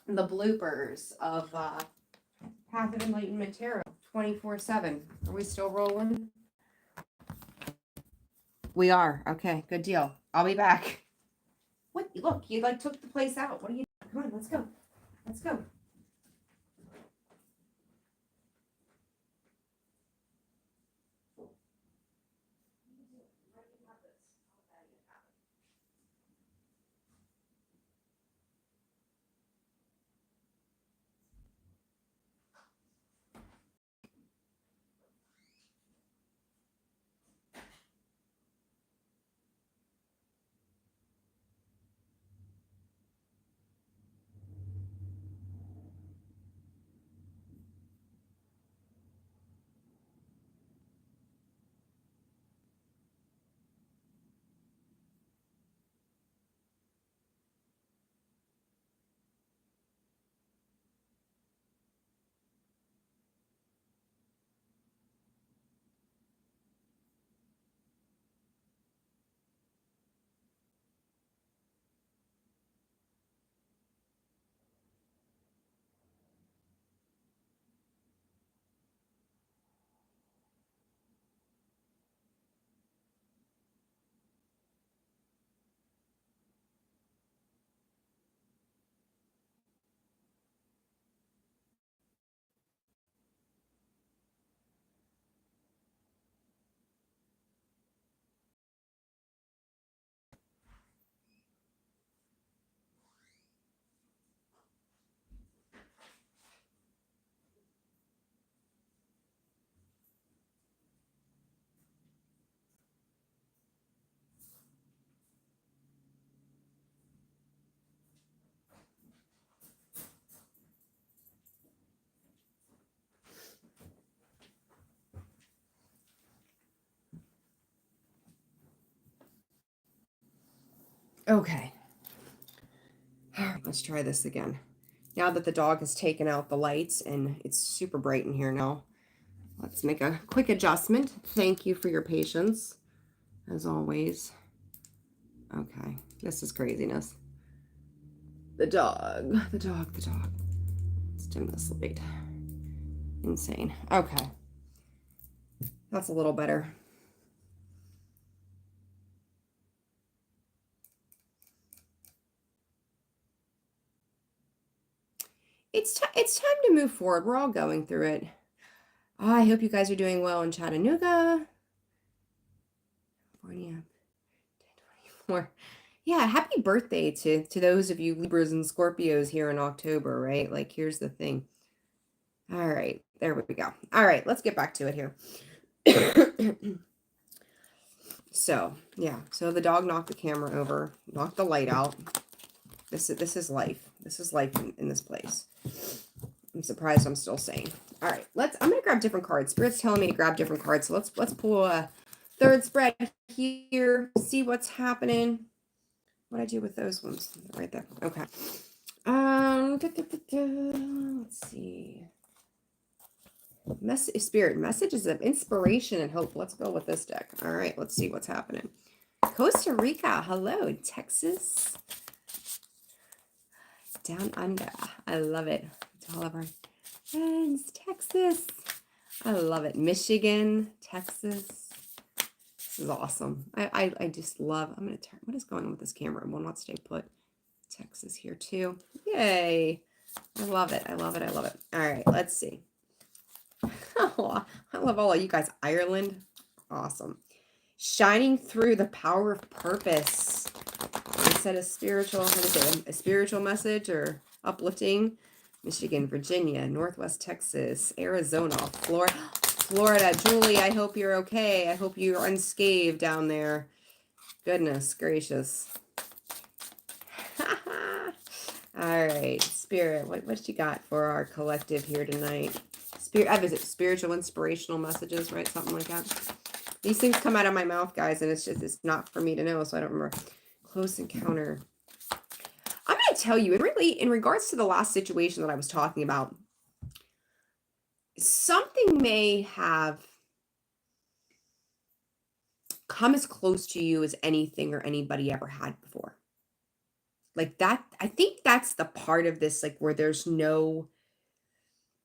the bloopers of Path of Enlightenment Tarot 24/7. Are we still rolling? We are. Okay, good deal. I'll be back. What? Look, you like took the place out. What are you? Come on, let's go. Let's go. Okay. All right, let's try this again. Now that the dog has taken out the lights and it's super bright in here now, let's make a quick adjustment. Thank you for your patience, as always. Okay, this is craziness. The dog, the dog, the dog. Let's dim this light. Insane. Okay. That's a little better. It's time to move forward. We're all going through it. Oh, I hope you guys are doing well in Chattanooga. California. 10/24. Yeah, happy birthday to those of you Libras and Scorpios here in October, right? Like, here's the thing. All right, there we go. All right, let's get back to it here. So, yeah, so the dog knocked the camera over, knocked the light out. This is life. This is life in this place. I'm surprised I'm still sane. All right, I'm gonna grab different cards. Spirit's telling me to grab different cards, so let's pull a third spread here, see what's happening. What I do with those ones right there. Okay. Let's see. Spirit messages of inspiration and hope. Let's go with this deck. All right, let's see what's happening. Costa Rica, hello. Texas, down under. I love it. To all of our friends, Texas. I love it. Michigan, Texas. This is awesome. I just love. I'm gonna turn. What is going on with this camera? It will not stay put. Texas here too. Yay! I love it. I love it. I love it. All right, let's see. Oh, I love all of you guys. Ireland, awesome. Shining through the power of purpose. Instead of spiritual, what is it? A spiritual message or uplifting. Michigan, Virginia, Northwest Texas, Arizona, Florida. Julie, I hope you're okay. I hope you're unscathed down there. Goodness gracious. All right, Spirit, what you got for our collective here tonight? Is it spiritual inspirational messages, right? Something like that. These things come out of my mouth, guys, and it's not for me to know, so I don't remember. Close encounter. I'm going to tell you, in regards to the last situation that I was talking about, something may have come as close to you as anything or anybody ever had before. Like that, I think that's the part of this, like where there's no,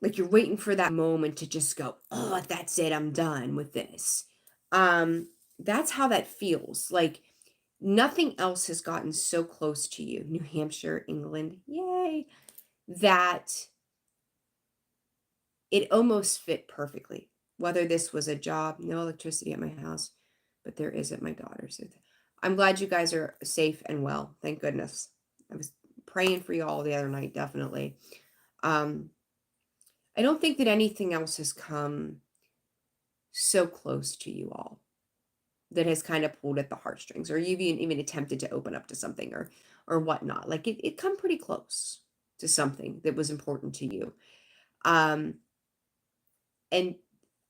like you're waiting for that moment to just go, oh, that's it, I'm done with this. Um, that's how that feels. Like nothing else has gotten so close to you, New Hampshire, England, yay, that it almost fit perfectly. Whether this was a job, no electricity at my house, but there is at my daughter's. I'm glad you guys are safe and well. Thank goodness. I was praying for you all the other night, definitely. Um, I don't think that anything else has come so close to you all that has kind of pulled at the heartstrings, or you've even attempted to open up to something or whatnot. Like it come pretty close to something that was important to you. Um, and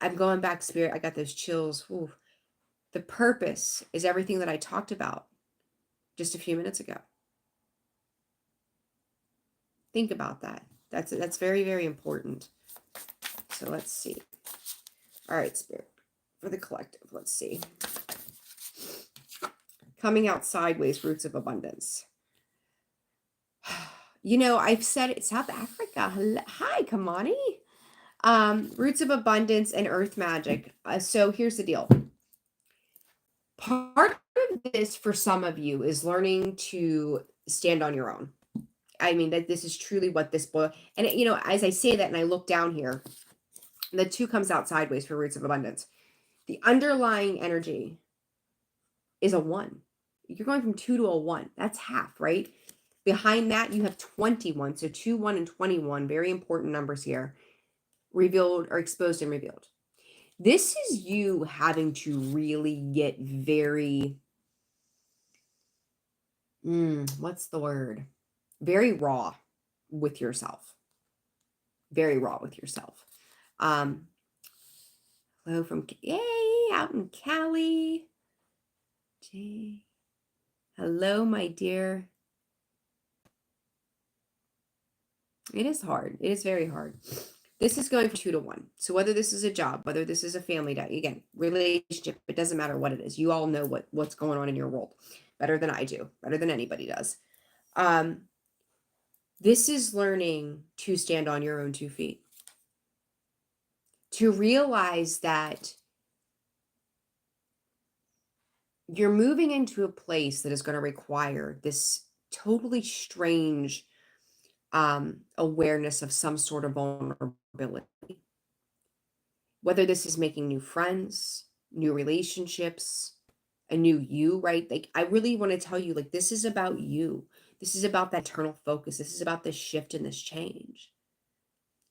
I'm going back, spirit. I got those chills. Ooh. The purpose is everything that I talked about just a few minutes ago. Think about that. That's very, very important. So let's see. All right, spirit. For the collective, let's see. Coming out sideways, roots of abundance. You know, I've said it, South Africa. Hi, Kamani. Roots of abundance and earth magic. So here's the deal. Part of this for some of you is learning to stand on your own. I mean, that this is truly what this book, and you know, as I say that and I look down here, the 2 comes out sideways for roots of abundance. The underlying energy is a 1. You're going from 2 to a 1. That's half, right? Behind that, you have 21. So 2, 1, and 21, very important numbers here, revealed or exposed and revealed. This is you having to really get very, what's the word? Very raw with yourself. Very raw with yourself. Hello from, yay, out in Cali. Jay. Hello, my dear. It is hard. It is very hard. This is going from 2 to 1. So whether this is a job, whether this is a family, again, relationship, it doesn't matter what it is. You all know what's going on in your world better than I do, better than anybody does. This is learning to stand on your own 2 feet. To realize that you're moving into a place that is going to require this totally strange awareness of some sort of vulnerability. Whether this is making new friends, new relationships, a new you, right? Like, I really want to tell you, like, this is about you. This is about that internal focus. This is about this shift and this change.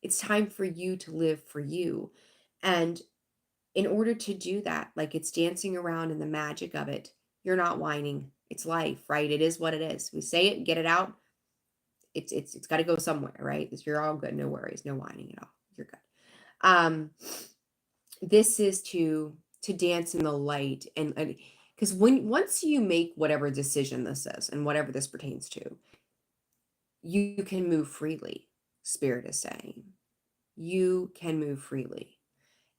It's time for you to live for you. And in order to do that, like it's dancing around in the magic of it, you're not whining. It's life, right? It is what it is. We say it, get it out. It's got to go somewhere, right? You're all good. No worries. No whining at all. You're good. This is to dance in the light, and because once you make whatever decision this is and whatever this pertains to, you can move freely. Spirit is saying you can move freely,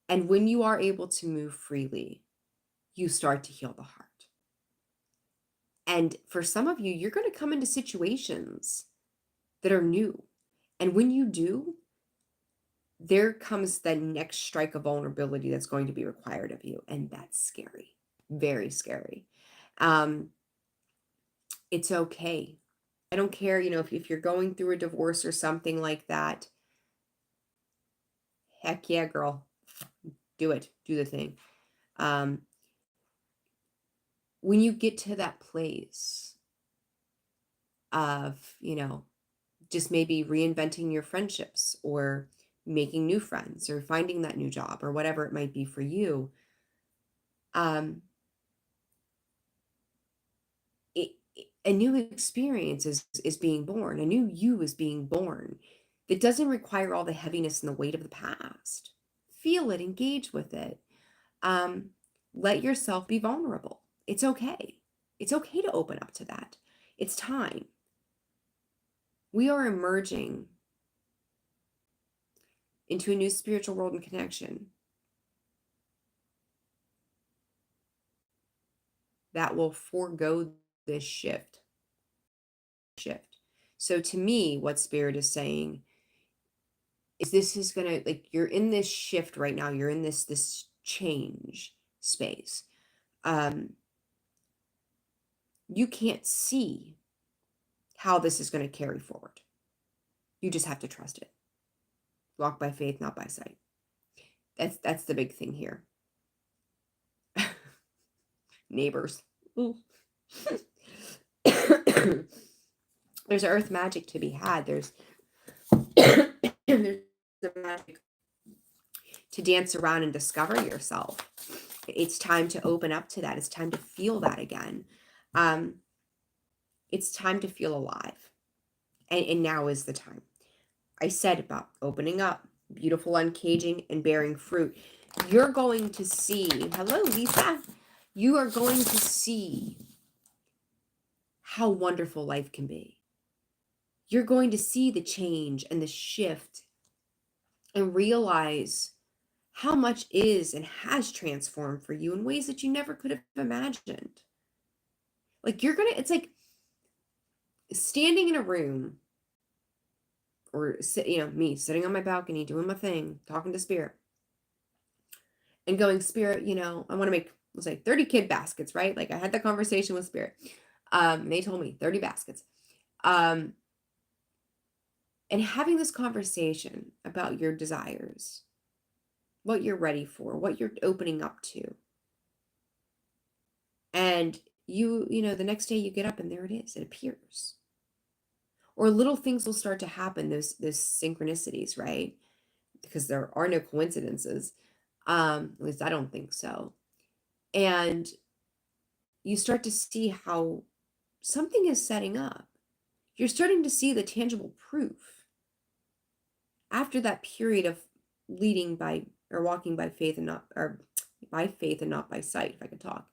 and when you are able to move freely, you start to heal the heart. And for some of you, you're going to come into situations that are new, and when you do, there comes the next strike of vulnerability that's going to be required of you. And that's scary, very scary. It's okay. I don't care, you know, if you're going through a divorce or something like that. Heck yeah, girl. Do it. Do the thing. When you get to that place of, you know, just maybe reinventing your friendships or making new friends or finding that new job or whatever it might be for you, a new experience is being born. A new you is being born that doesn't require all the heaviness and the weight of the past. Feel it, engage with it. Um, Let yourself be vulnerable. It's okay. It's okay to open up to that. It's time. We are emerging into a new spiritual world and connection. that will forego this shift. So to me, what Spirit is saying is this is gonna, like, you're in this shift right now. You're in this change space. Um, you can't see how this is going to carry forward. You just have to trust it. Walk by faith, not by sight. That's the big thing here. Neighbors. Ooh. There's earth magic to be had. There's there's the magic to dance around and discover yourself. It's time to open up to that. It's time to feel that again. It's time to feel alive. And now is the time. I said about opening up, beautiful uncaging, and bearing fruit. You're going to see, hello, Lisa. You are going to see how wonderful life can be. You're going to see the change and the shift and realize how much is and has transformed for you in ways that you never could have imagined. Like it's like standing in a room, or me sitting on my balcony doing my thing, talking to Spirit and going, Spirit, I want to make, let's say 30 kid baskets, right? Like I had that conversation with Spirit. They told me 30 baskets. And having this conversation about your desires, what you're ready for, what you're opening up to. And the next day you get up and there it is, it appears. Or little things will start to happen, those synchronicities, right? Because there are no coincidences. At least I don't think so. And you start to see how something is setting up. You're starting to see the tangible proof after that period of leading by, or walking by faith and not, or by faith and not by sight, if I could talk.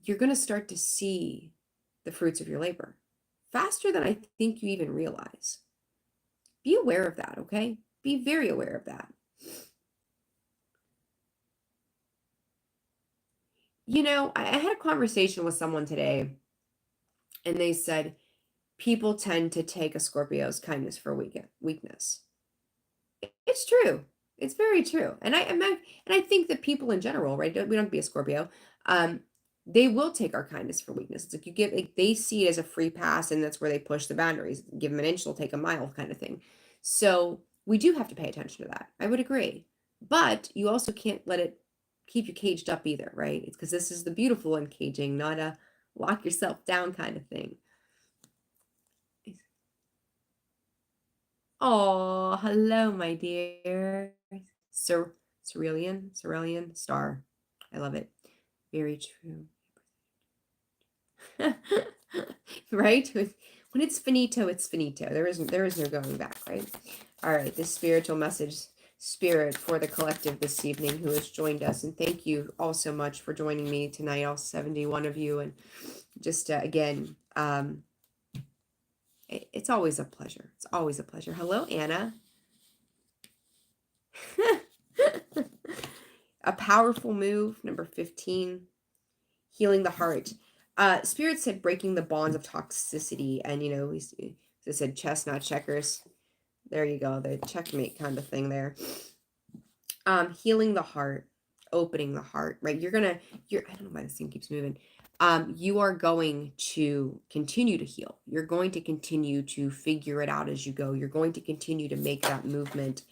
You're going to start to see the fruits of your labor faster than I think you even realize. Be aware of that, okay? Be very aware of that. I had a conversation with someone today, and they said people tend to take a Scorpio's kindness for weakness. It's true. It's very true. And I think that people in general, right? We don't have to be a Scorpio. They will take our kindness for weakness. It's like they see it as a free pass, and that's where they push the boundaries. Give them an inch, they'll take a mile, kind of thing. So we do have to pay attention to that. I would agree. But you also can't let it keep you caged up either, right? It's because this is the beautiful uncaging, not a lock yourself down kind of thing. Oh, hello, my dear. Cerulean star. I love it. Very true. Right? When it's finito, it's finito. There is no going back, right? All right, this spiritual message, Spirit, for the collective this evening who has joined us. And thank you all so much for joining me tonight, all 71 of you. And just again, it's always a pleasure. It's always a pleasure. Hello, Anna. A powerful move, number 15, healing the heart. Spirit said breaking the bonds of toxicity, and he said chestnut checkers. There you go, the checkmate kind of thing there. Healing the heart, opening the heart, right? I don't know why this thing keeps moving. You are going to continue to heal. You're going to continue to figure it out as you go. You're going to continue to make that movement.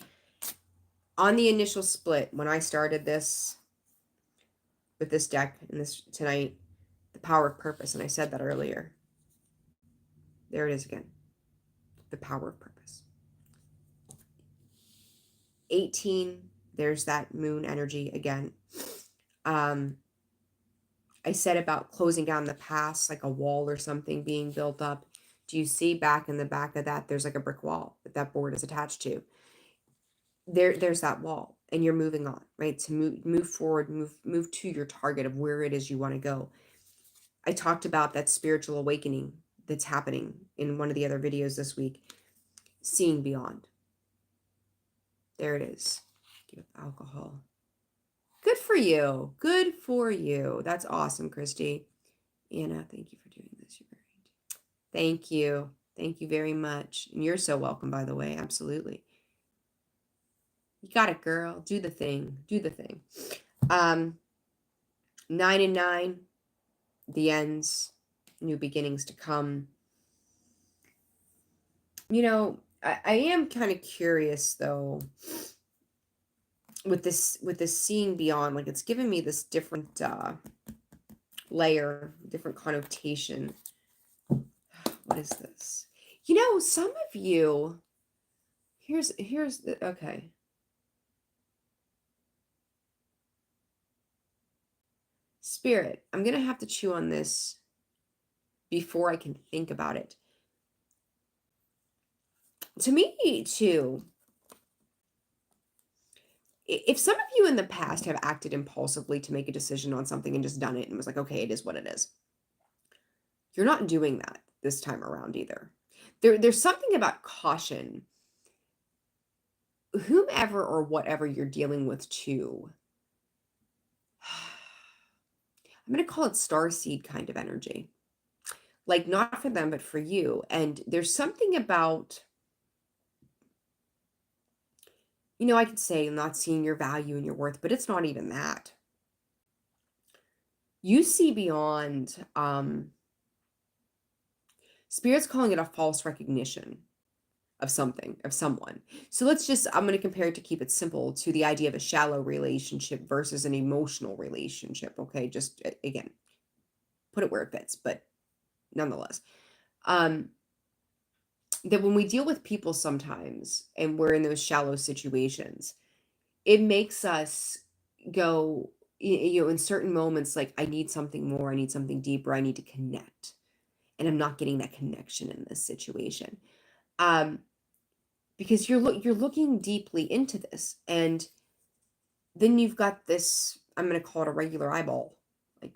On the initial split, when I started this with this deck and this tonight, the power of purpose, and I said that earlier. There it is again. The power of purpose. 18, there's that moon energy again. I said about closing down the past, like a wall or something being built up. Do you see back in the back of that, there's like a brick wall that board is attached to? There's that wall, and you're moving on, right? To move forward, move to your target of where it is you want to go. I talked about that spiritual awakening that's happening in one of the other videos this week. Seeing beyond. There it is. Give alcohol. Good for you. Good for you. That's awesome, Christy. Anna, thank you for doing this. You're very Thank you. Thank you very much. And you're so welcome, by the way. Absolutely. You got it, girl. Do the thing. Do the thing. 9 and 9, the ends, new beginnings to come. You know, I am kind of curious though with this seeing beyond, like it's given me this different layer, different connotation. What is this? You know, some of you, here's the, okay. Spirit, I'm going to have to chew on this before I can think about it. To me, too, if some of you in the past have acted impulsively to make a decision on something and just done it and was like, okay, it is what it is, you're not doing that this time around either. There's something about caution. Whomever or whatever you're dealing with, too, I'm going to call it starseed kind of energy. Like, not for them, but for you. And there's something about, you know, I could say not seeing your value and your worth, but it's not even that. You see beyond, Spirit's calling it a false recognition of something, of someone. So I'm going to compare it, to keep it simple, to the idea of a shallow relationship versus an emotional relationship. Okay. Just again, put it where it fits, but nonetheless, that when we deal with people sometimes and we're in those shallow situations, it makes us go, you know, in certain moments, like, I need something more, I need something deeper, I need to connect. And I'm not getting that connection in this situation. Because you're looking deeply into this, and then you've got this, I'm going to call it a regular eyeball. Like,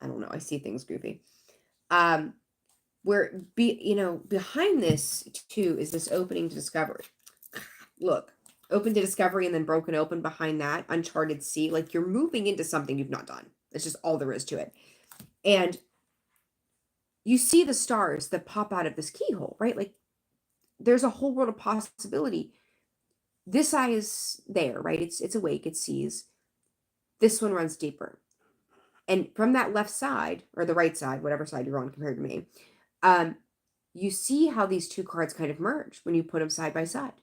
I don't know, I see things goofy. Where behind this too is this opening to discovery. Look, open to discovery and then broken open behind that, uncharted sea. Like, you're moving into something you've not done. That's just all there is to it. And you see the stars that pop out of this keyhole, right? Like, there's a whole world of possibility. This eye is there, right? It's awake, it sees. This one runs deeper. And from that left side, or the right side, whatever side you're on compared to me, you see how these two cards kind of merge when you put them side by side.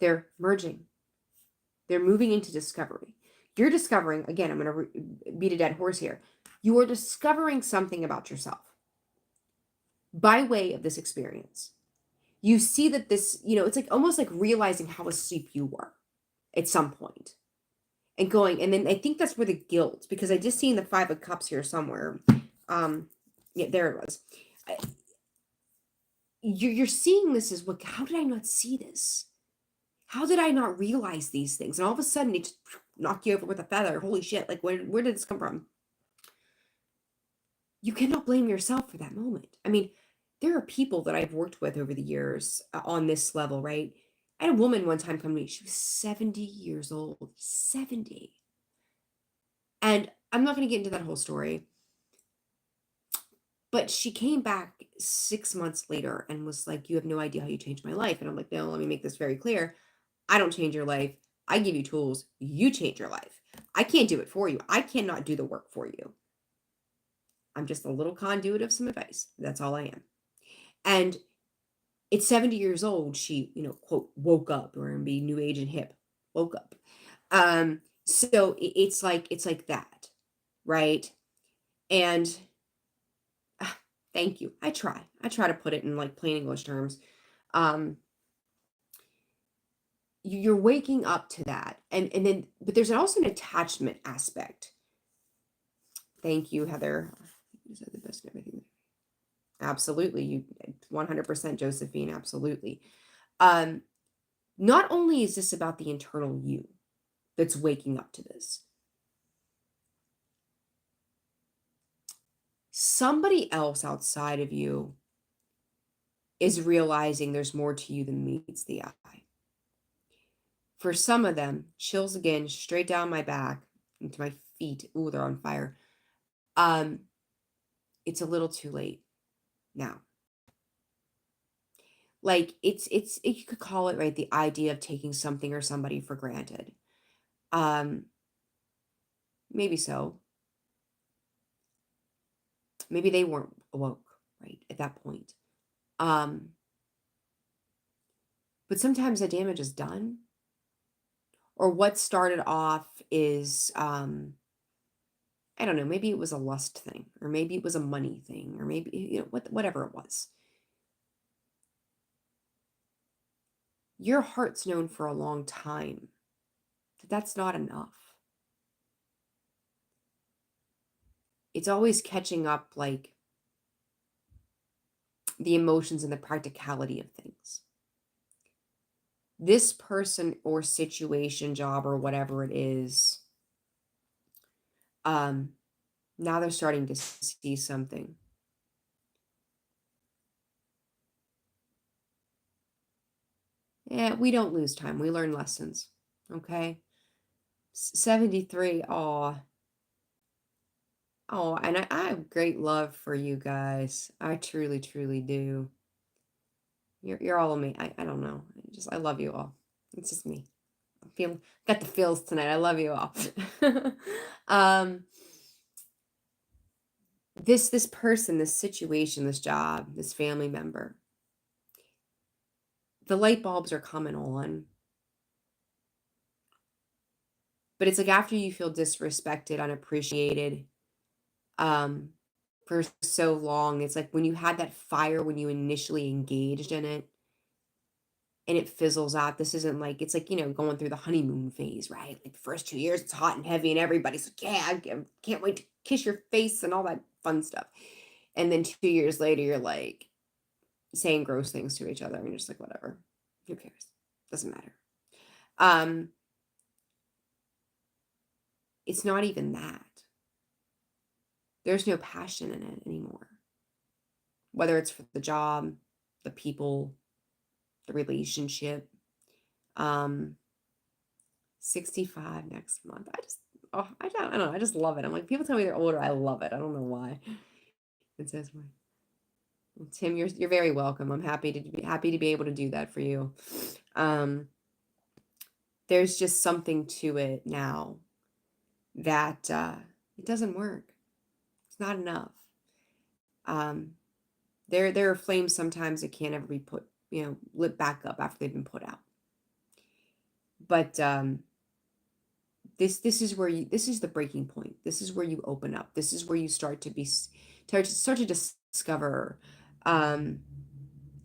They're merging. They're moving into discovery. You're discovering, again, I'm going to beat a dead horse here. You are discovering something about yourself by way of this experience. You see that this, it's like almost like realizing how asleep you were at some point. And going, and then I think that's where the guilt, because I just seen the 5 of Cups here somewhere. Yeah, there it was. You're seeing this as, what? How did I not see this? How did I not realize these things? And all of a sudden, they just knock you over with a feather. Holy shit! Like, where did this come from? You cannot blame yourself for that moment. I mean, there are people that I've worked with over the years on this level, right? I had a woman one time come to me. She was 70 years old. 70. And I'm not going to get into that whole story. But she came back 6 months later and was like, you have no idea how you changed my life. And I'm like, no, let me make this very clear. I don't change your life. I give you tools. You change your life. I can't do it for you. I cannot do the work for you. I'm just a little conduit of some advice. That's all I am. And at 70 years old, she, quote, woke up, or be new age and hip, woke up. So it's like that, right? And thank you. I try to put it in like plain English terms. You're waking up to that. And then, but there's also an attachment aspect. Thank you, Heather. You said the best and everything. Absolutely. You 100% Josephine. Absolutely. Not only is this about the internal you that's waking up to this, somebody else outside of you is realizing there's more to you than meets the eye. For some of them, chills again, straight down my back. into my feet. Ooh, they're on fire. Um, it's a little too late now. Like you could call it, right, the idea of taking something or somebody for granted. Um, maybe so. Maybe they weren't awoke, right, at that point. Um, but sometimes the damage is done, or what started off is I don't know, maybe it was a lust thing, or maybe it was a money thing, or maybe whatever it was. Your heart's known for a long time that that's not enough. It's always catching up, like the emotions and the practicality of things. This person or situation, job, or whatever it is, um, now they're starting to see something. Yeah, we don't lose time. We learn lessons. Okay. 73. Oh, oh, and I have great love for you guys. I truly, truly do. You're all of me. I don't know. I love you all. It's just me. I feel got the feels tonight. I love you all. um, this person, this situation, this job, this family member, the light bulbs are coming on, but it's like after you feel disrespected, unappreciated, um, for so long, it's like when you had that fire when you initially engaged in it and it fizzles out. This isn't like it's like, going through the honeymoon phase, right? Like the first 2 years, it's hot and heavy, and everybody's like, yeah, can't wait to kiss your face and all that fun stuff. And then 2 years later, you're like saying gross things to each other, and you're just like, whatever, who cares? Doesn't matter. Um, it's not even that. There's no passion in it anymore. Whether it's for the job, the people, the relationship. Um, 65 next month. I don't know. I just love it. I'm like, people tell me they're older. I love it. I don't know why. It says, well, Tim, you're very welcome. I'm happy to be able to do that for you. Um, there's just something to it now that it doesn't work. It's not enough. Um, there are flames sometimes that can't ever be put, lit back up after they've been put out. But this is where this is the breaking point. This is where you open up. This is where you start to discover um,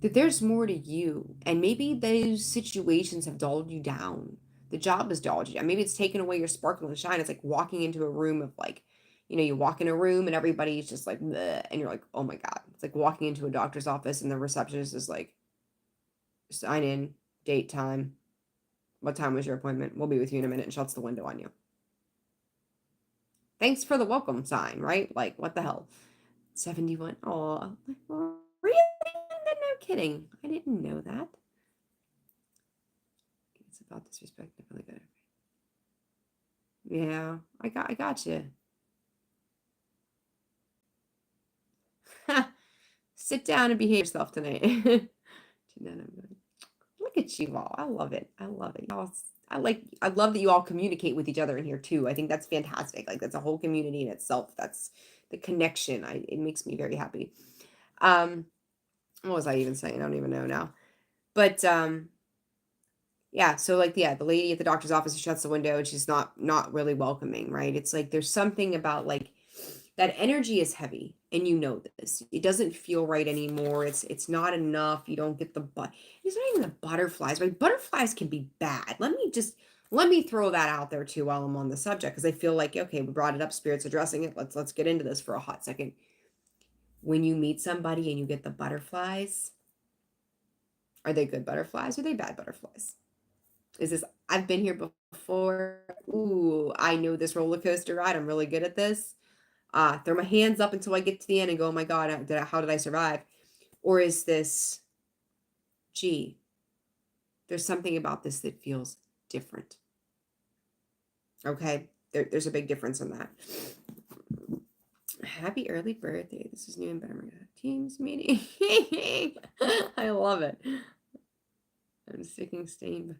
that there's more to you, and maybe those situations have dulled you down. The job has dulled you down. Maybe it's taken away your sparkle and shine. It's like walking into a room of like, you walk in a room and everybody's just like, bleh, and you're like, oh my god. It's like walking into a doctor's office and the receptionist is like, sign in, date, time. What time was your appointment? We'll be with you in a minute, and shuts the window on you. Thanks for the welcome sign, right? Like, what the hell? 71. Oh, really? No kidding. I didn't know that. It's about disrespect. Really good. Yeah, I got you. Sit down and behave yourself tonight. Look at you all. I love it. I love it. Y'all, I love that you all communicate with each other in here too. I think that's fantastic. Like that's a whole community in itself. That's the connection. It makes me very happy. Um, what was I even saying? I don't even know now. But yeah, so like yeah, the lady at the doctor's office shuts the window and she's not really welcoming, right? It's like there's something about like that energy is heavy and you know this. It doesn't feel right anymore. It's not enough. You don't get it's not even the butterflies, right? Butterflies can be bad. Let me throw that out there too while I'm on the subject because I feel like okay, we brought it up, spirits addressing it. Let's get into this for a hot second. When you meet somebody and you get the butterflies, are they good butterflies or are they bad butterflies? Is this I've been here before. Ooh, I know this roller coaster ride. I'm really good at this. Throw my hands up until I get to the end and go, oh my God, how did I survive? Or is this, gee, there's something about this that feels different. Okay. there's a big difference in that. Happy early birthday. This is new and better. Teams meeting. I love it. I'm sticking stained.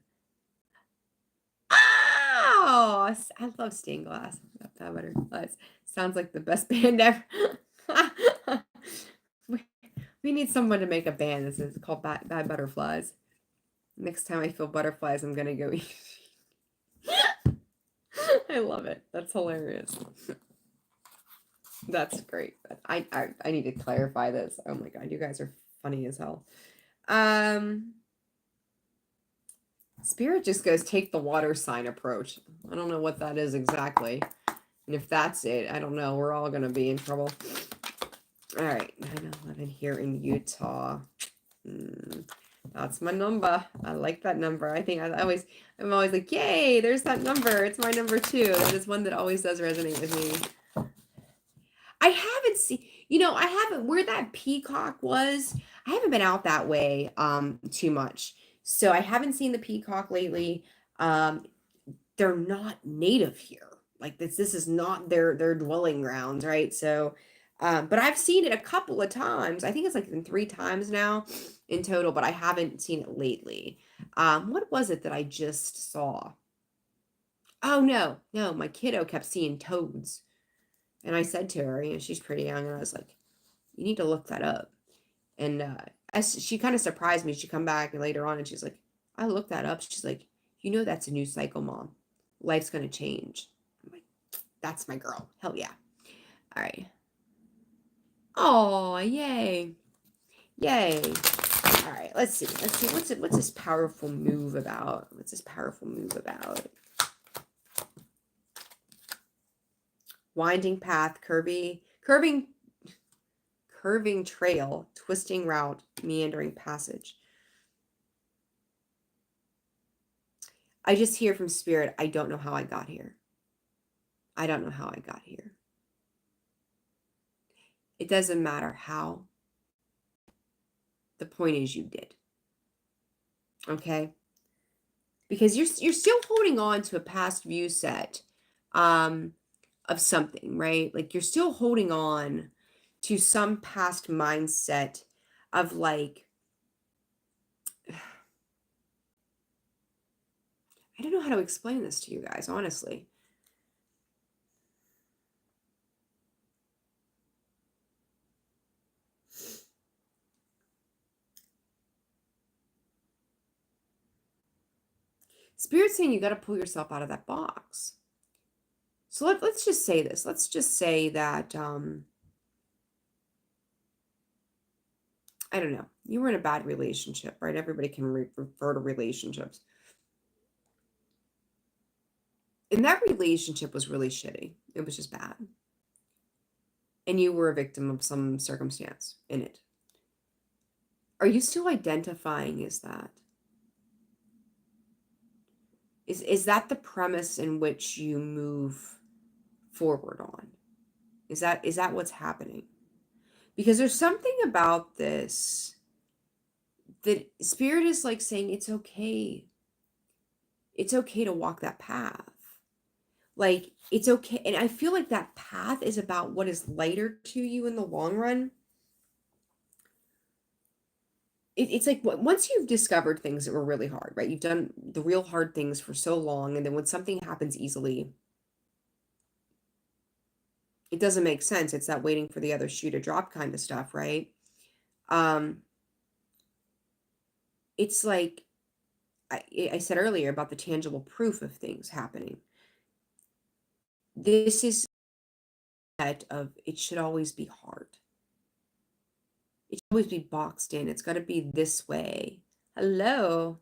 Oh, I love stained glass. Butterflies. Sounds like the best band ever. we need someone to make a band. This is called Bad Butterflies. Next time I feel butterflies, I'm gonna go eat. I love it. That's hilarious. That's great. I need to clarify this. Oh my god, you guys are funny as hell. Spirit just goes take the water sign approach. I don't know what that is exactly. And if that's it, I don't know. We're all gonna be in trouble. All right, 9/11 here in Utah. That's my number. I like that number. I think I'm always like, yay, there's that number. It's my number too. That is one that always does resonate with me. I haven't seen, I haven't, where that peacock was, I haven't been out that way too much. So I haven't seen the peacock lately. They're not native here. Like this is not their dwelling grounds, right? So but I've seen it a couple of times. I think it's like been 3 times now in total, but I haven't seen it lately. What was it that I just saw? Oh no, my kiddo kept seeing toads. And I said to her, she's pretty young, and I was like, you need to look that up. And as she kind of surprised me, she come back later on and she's like, I looked that up. She's like, that's a new cycle, Mom. Life's gonna change. I'm like, that's my girl. Hell yeah. All right. Oh, yay. Yay. All right, let's see. What's this powerful move about? Winding path, curving trail, twisting route, meandering passage. I just hear from Spirit, I don't know how I got here. I don't know how I got here. It doesn't matter how. The point is you did. Okay? Because you're still holding on to a past view set of something, right? Like you're still holding on to some past mindset of like, I don't know how to explain this to you guys, honestly. Spirit's saying you got to pull yourself out of that box. So let's just say this. Let's just say that, I don't know, you were in a bad relationship, right? Everybody can refer to relationships. And that relationship was really shitty. It was just bad. And you were a victim of some circumstance in it. Are you still identifying as that? Is that the premise in which you move forward on? Is that what's happening? Because there's something about this that Spirit is like saying it's okay. It's okay to walk that path. Like it's okay. And I feel like that path is about what is lighter to you in the long run. It's like once you've discovered things that were really hard, right? You've done the real hard things for so long. And then when something happens easily, it doesn't make sense. It's that waiting for the other shoe to drop kind of stuff, right? It's like I said earlier about the tangible proof of things happening. This is that of it should always be hard. It should always be boxed in. It's got to be this way. Hello.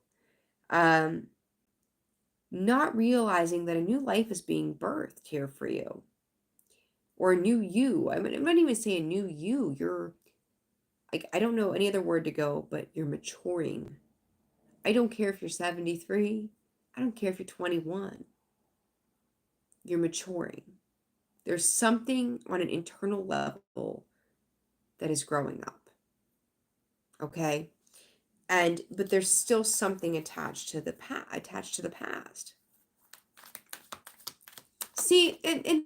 Not realizing that a new life is being birthed here for you. Or a new you. I mean, I'm not even saying new you. You're like, I don't know any other word to go, but you're maturing. I don't care if you're 73. I don't care if you're 21. You're maturing. There's something on an internal level that is growing up. Okay? But there's still something attached to the past. See, and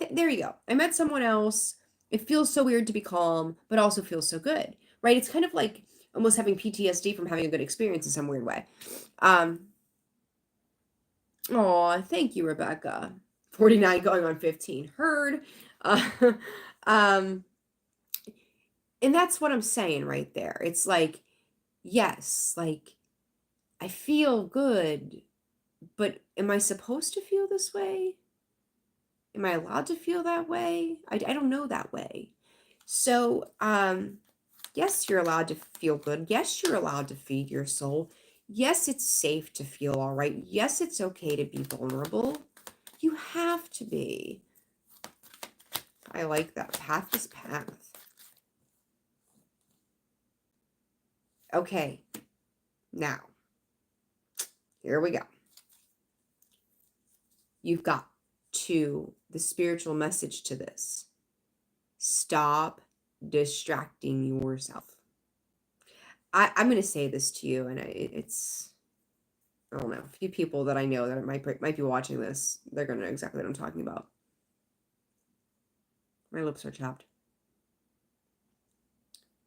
there you go. I met someone else. It feels so weird to be calm, but also feels so good, right? It's kind of like almost having PTSD from having a good experience in some weird way. Um, oh, thank you, Rebecca. 49 going on 15. Heard. Uh, um, and that's what I'm saying right there. It's like, yes, like I feel good, but am I supposed to feel this way? Am I allowed to feel that way? I don't know that way. So, yes, you're allowed to feel good. Yes, you're allowed to feed your soul. Yes, it's safe to feel all right. Yes, it's okay to be vulnerable. You have to be. I like that. Path is path. Okay, now, here we go. You've got the spiritual message to this. Stop distracting yourself. I'm going to say this to you, and it's, I don't know, a few people that I know that might be watching this, they're going to know exactly what I'm talking about. My lips are chapped.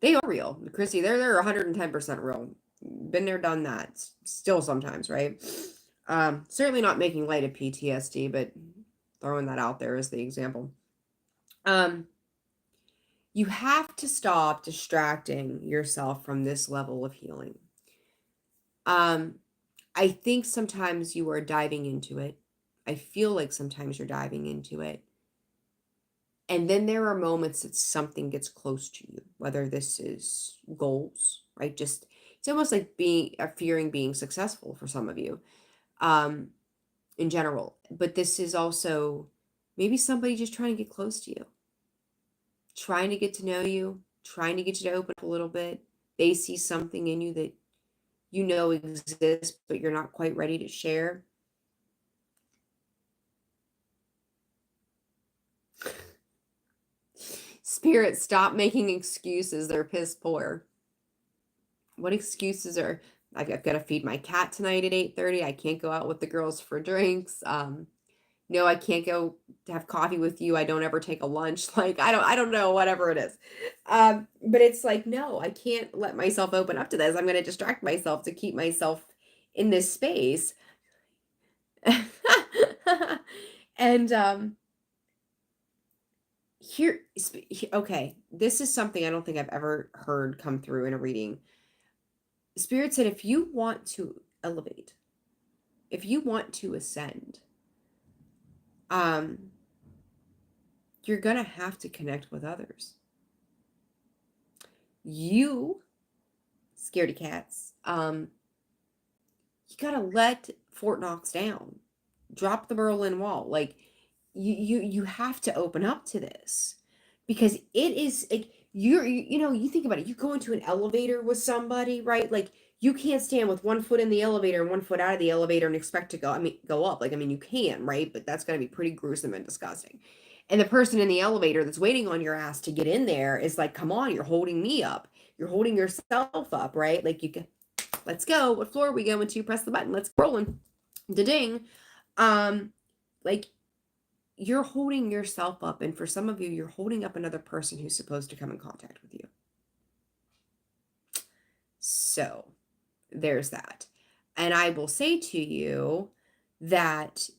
They are real, Chrissy. They're 110% real. Been there, done that. Still sometimes, right? Certainly not making light of PTSD, but throwing that out there as the example. You have to stop distracting yourself from this level of healing. I think sometimes you are diving into it. I feel like sometimes you're diving into it. And then there are moments that something gets close to you, whether this is goals, right? Just it's almost like fearing being successful for some of you, um, in general. But this is also maybe somebody just trying to get close to you, trying to get to know you, trying to get you to open up a little bit. They see something in you that you know exists, but you're not quite ready to share. Spirit, stop making excuses. They're piss poor. What excuses are, I've got to feed my cat tonight at 8:30. I can't go out with the girls for drinks. No, I can't go to have coffee with you. I don't ever take a lunch. Like I don't know, whatever it is. But it's like, no, I can't let myself open up to this. I'm going to distract myself to keep myself in this space. And okay, this is something I don't think I've ever heard come through in a reading. Spirit said, if you want to elevate, if you want to ascend, um, you're gonna have to connect with others. You, scaredy cats, you gotta let Fort Knox down. Drop the Berlin Wall. Like you have to open up to this because it is like you think about it. You go into an elevator with somebody, right? Like you can't stand with one foot in the elevator and one foot out of the elevator and expect to go up. Like, I mean, you can, right? But that's going to be pretty gruesome and disgusting. And the person in the elevator that's waiting on your ass to get in there is like, come on, you're holding me up. You're holding yourself up, right? Like let's go. What floor are we going to? Press the button. Let's rolling. Da-ding. Like you're holding yourself up, and for some of you, you're holding up another person who's supposed to come in contact with you. So there's that. And I will say to you that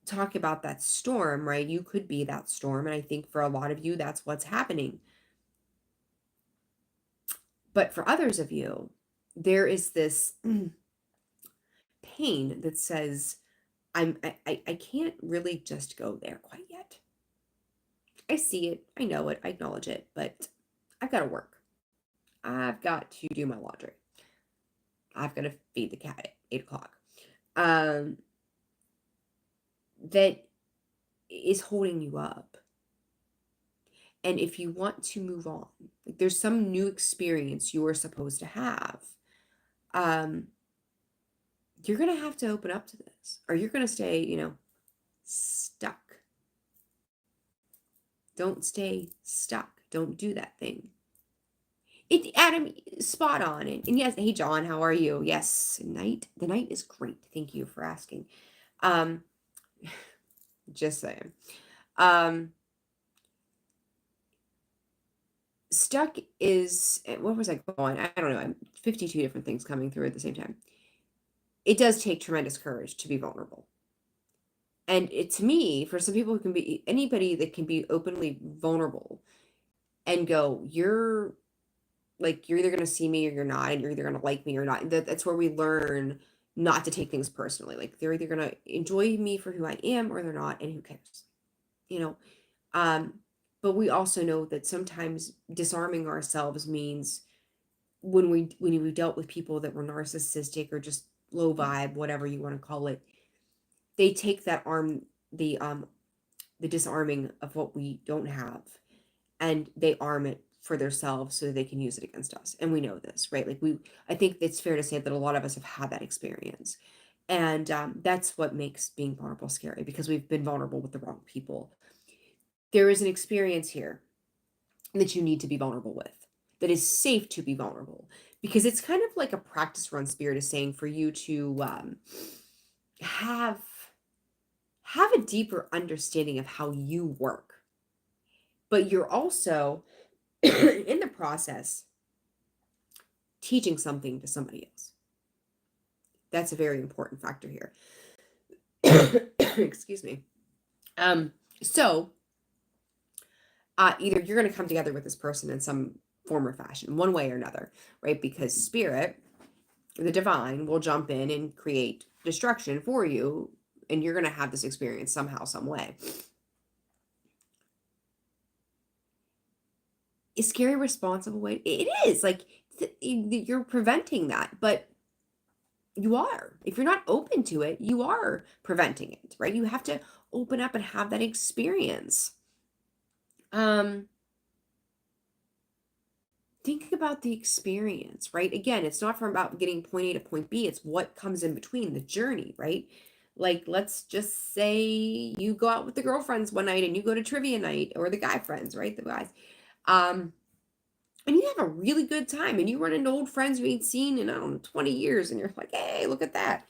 talk about that storm, right? You could be that storm. And I think for a lot of you, that's what's happening. But for others of you, there is this pain that says, I can't really just go there quite yet. I see it, I know it, I acknowledge it, but I've got to work. I've got to do my laundry. I've got to feed the cat at 8 o'clock. That is holding you up. And if you want to move on, like there's some new experience you are supposed to have, you're going to have to open up to this, or you're going to stay, stuck. Don't stay stuck. Don't do that thing. Adam, spot on. And yes, hey John, how are you? Yes, the night is great. Thank you for asking. Just saying. Um, stuck is, where was I going? I don't know. I'm 52 different things coming through at the same time. It does take tremendous courage to be vulnerable. And it, to me, for some people who can be anybody that can be openly vulnerable and go, you're like, you're either going to see me or you're not, and you're either going to like me or not. That's where we learn not to take things personally. Like, they're either going to enjoy me for who I am or they're not, and who cares? You know, but we also know that sometimes disarming ourselves means when we dealt with people that were narcissistic or just low vibe, whatever you want to call it, they take that the disarming of what we don't have, and they arm it for themselves so they can use it against us. And we know this, right? Like, I think it's fair to say that a lot of us have had that experience. And that's what makes being vulnerable scary, because we've been vulnerable with the wrong people. There is an experience here that you need to be vulnerable with, that is safe to be vulnerable, because it's kind of like a practice run. Spirit is saying for you to have a deeper understanding of how you work, but you're also in the process teaching something to somebody else. That's a very important factor here. Excuse me. So either you're going to come together with this person in some form or fashion, one way or another, right? Because spirit, the divine, will jump in and create destruction for you, and you're going to have this experience somehow, some way. Is scary responsible way? It is. Like, you're preventing that, but you are. If you're not open to it, you are preventing it, right? You have to open up and have that experience. Think about the experience, right? Again, it's not from about getting point A to point B. It's what comes in between, the journey, right? Like, let's just say you go out with the girlfriends one night and you go to trivia night, or the guy friends, right? The guys. And you have a really good time, and you run into old friends you ain't seen in, I don't know, 20 years, and you're like, hey, look at that.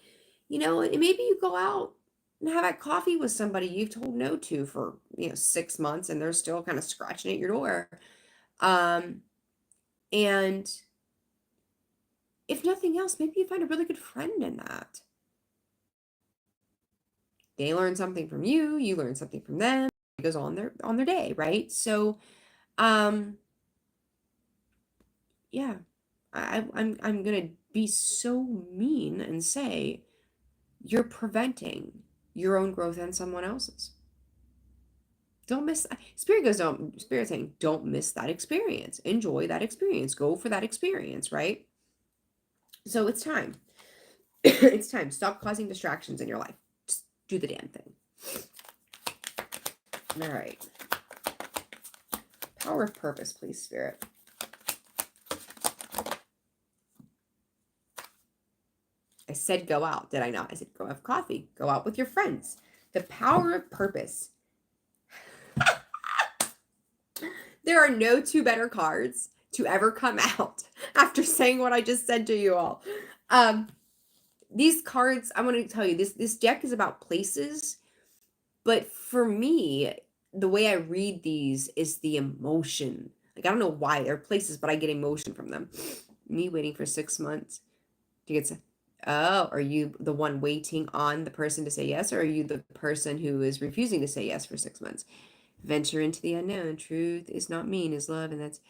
And maybe you go out and have that coffee with somebody you've told no to for, 6 months, and they're still kind of scratching at your door. And if nothing else, maybe you find a really good friend in that. They learn something from you, you learn something from them. It goes on their day, right? So, yeah, I'm gonna be so mean and say you're preventing your own growth and someone else's. Don't miss. Spirit saying, don't miss that experience. Enjoy that experience. Go for that experience, right? So it's time. It's time. Stop causing distractions in your life. Just do the damn thing. All right. Power of purpose, please, Spirit. I said go out, did I not? I said go have coffee. Go out with your friends. The power of purpose. There are no two better cards to ever come out after saying what I just said to you all. These cards, I want to tell you, this deck is about places, but for me, the way I read these is the emotion. Like, I don't know why they're places, but I get emotion from them. Me waiting for 6 months to get some. Oh, are you the one waiting on the person to say yes, or are you the person who is refusing to say yes for 6 months? Venture into the unknown. Truth is not mean, is love, and that's,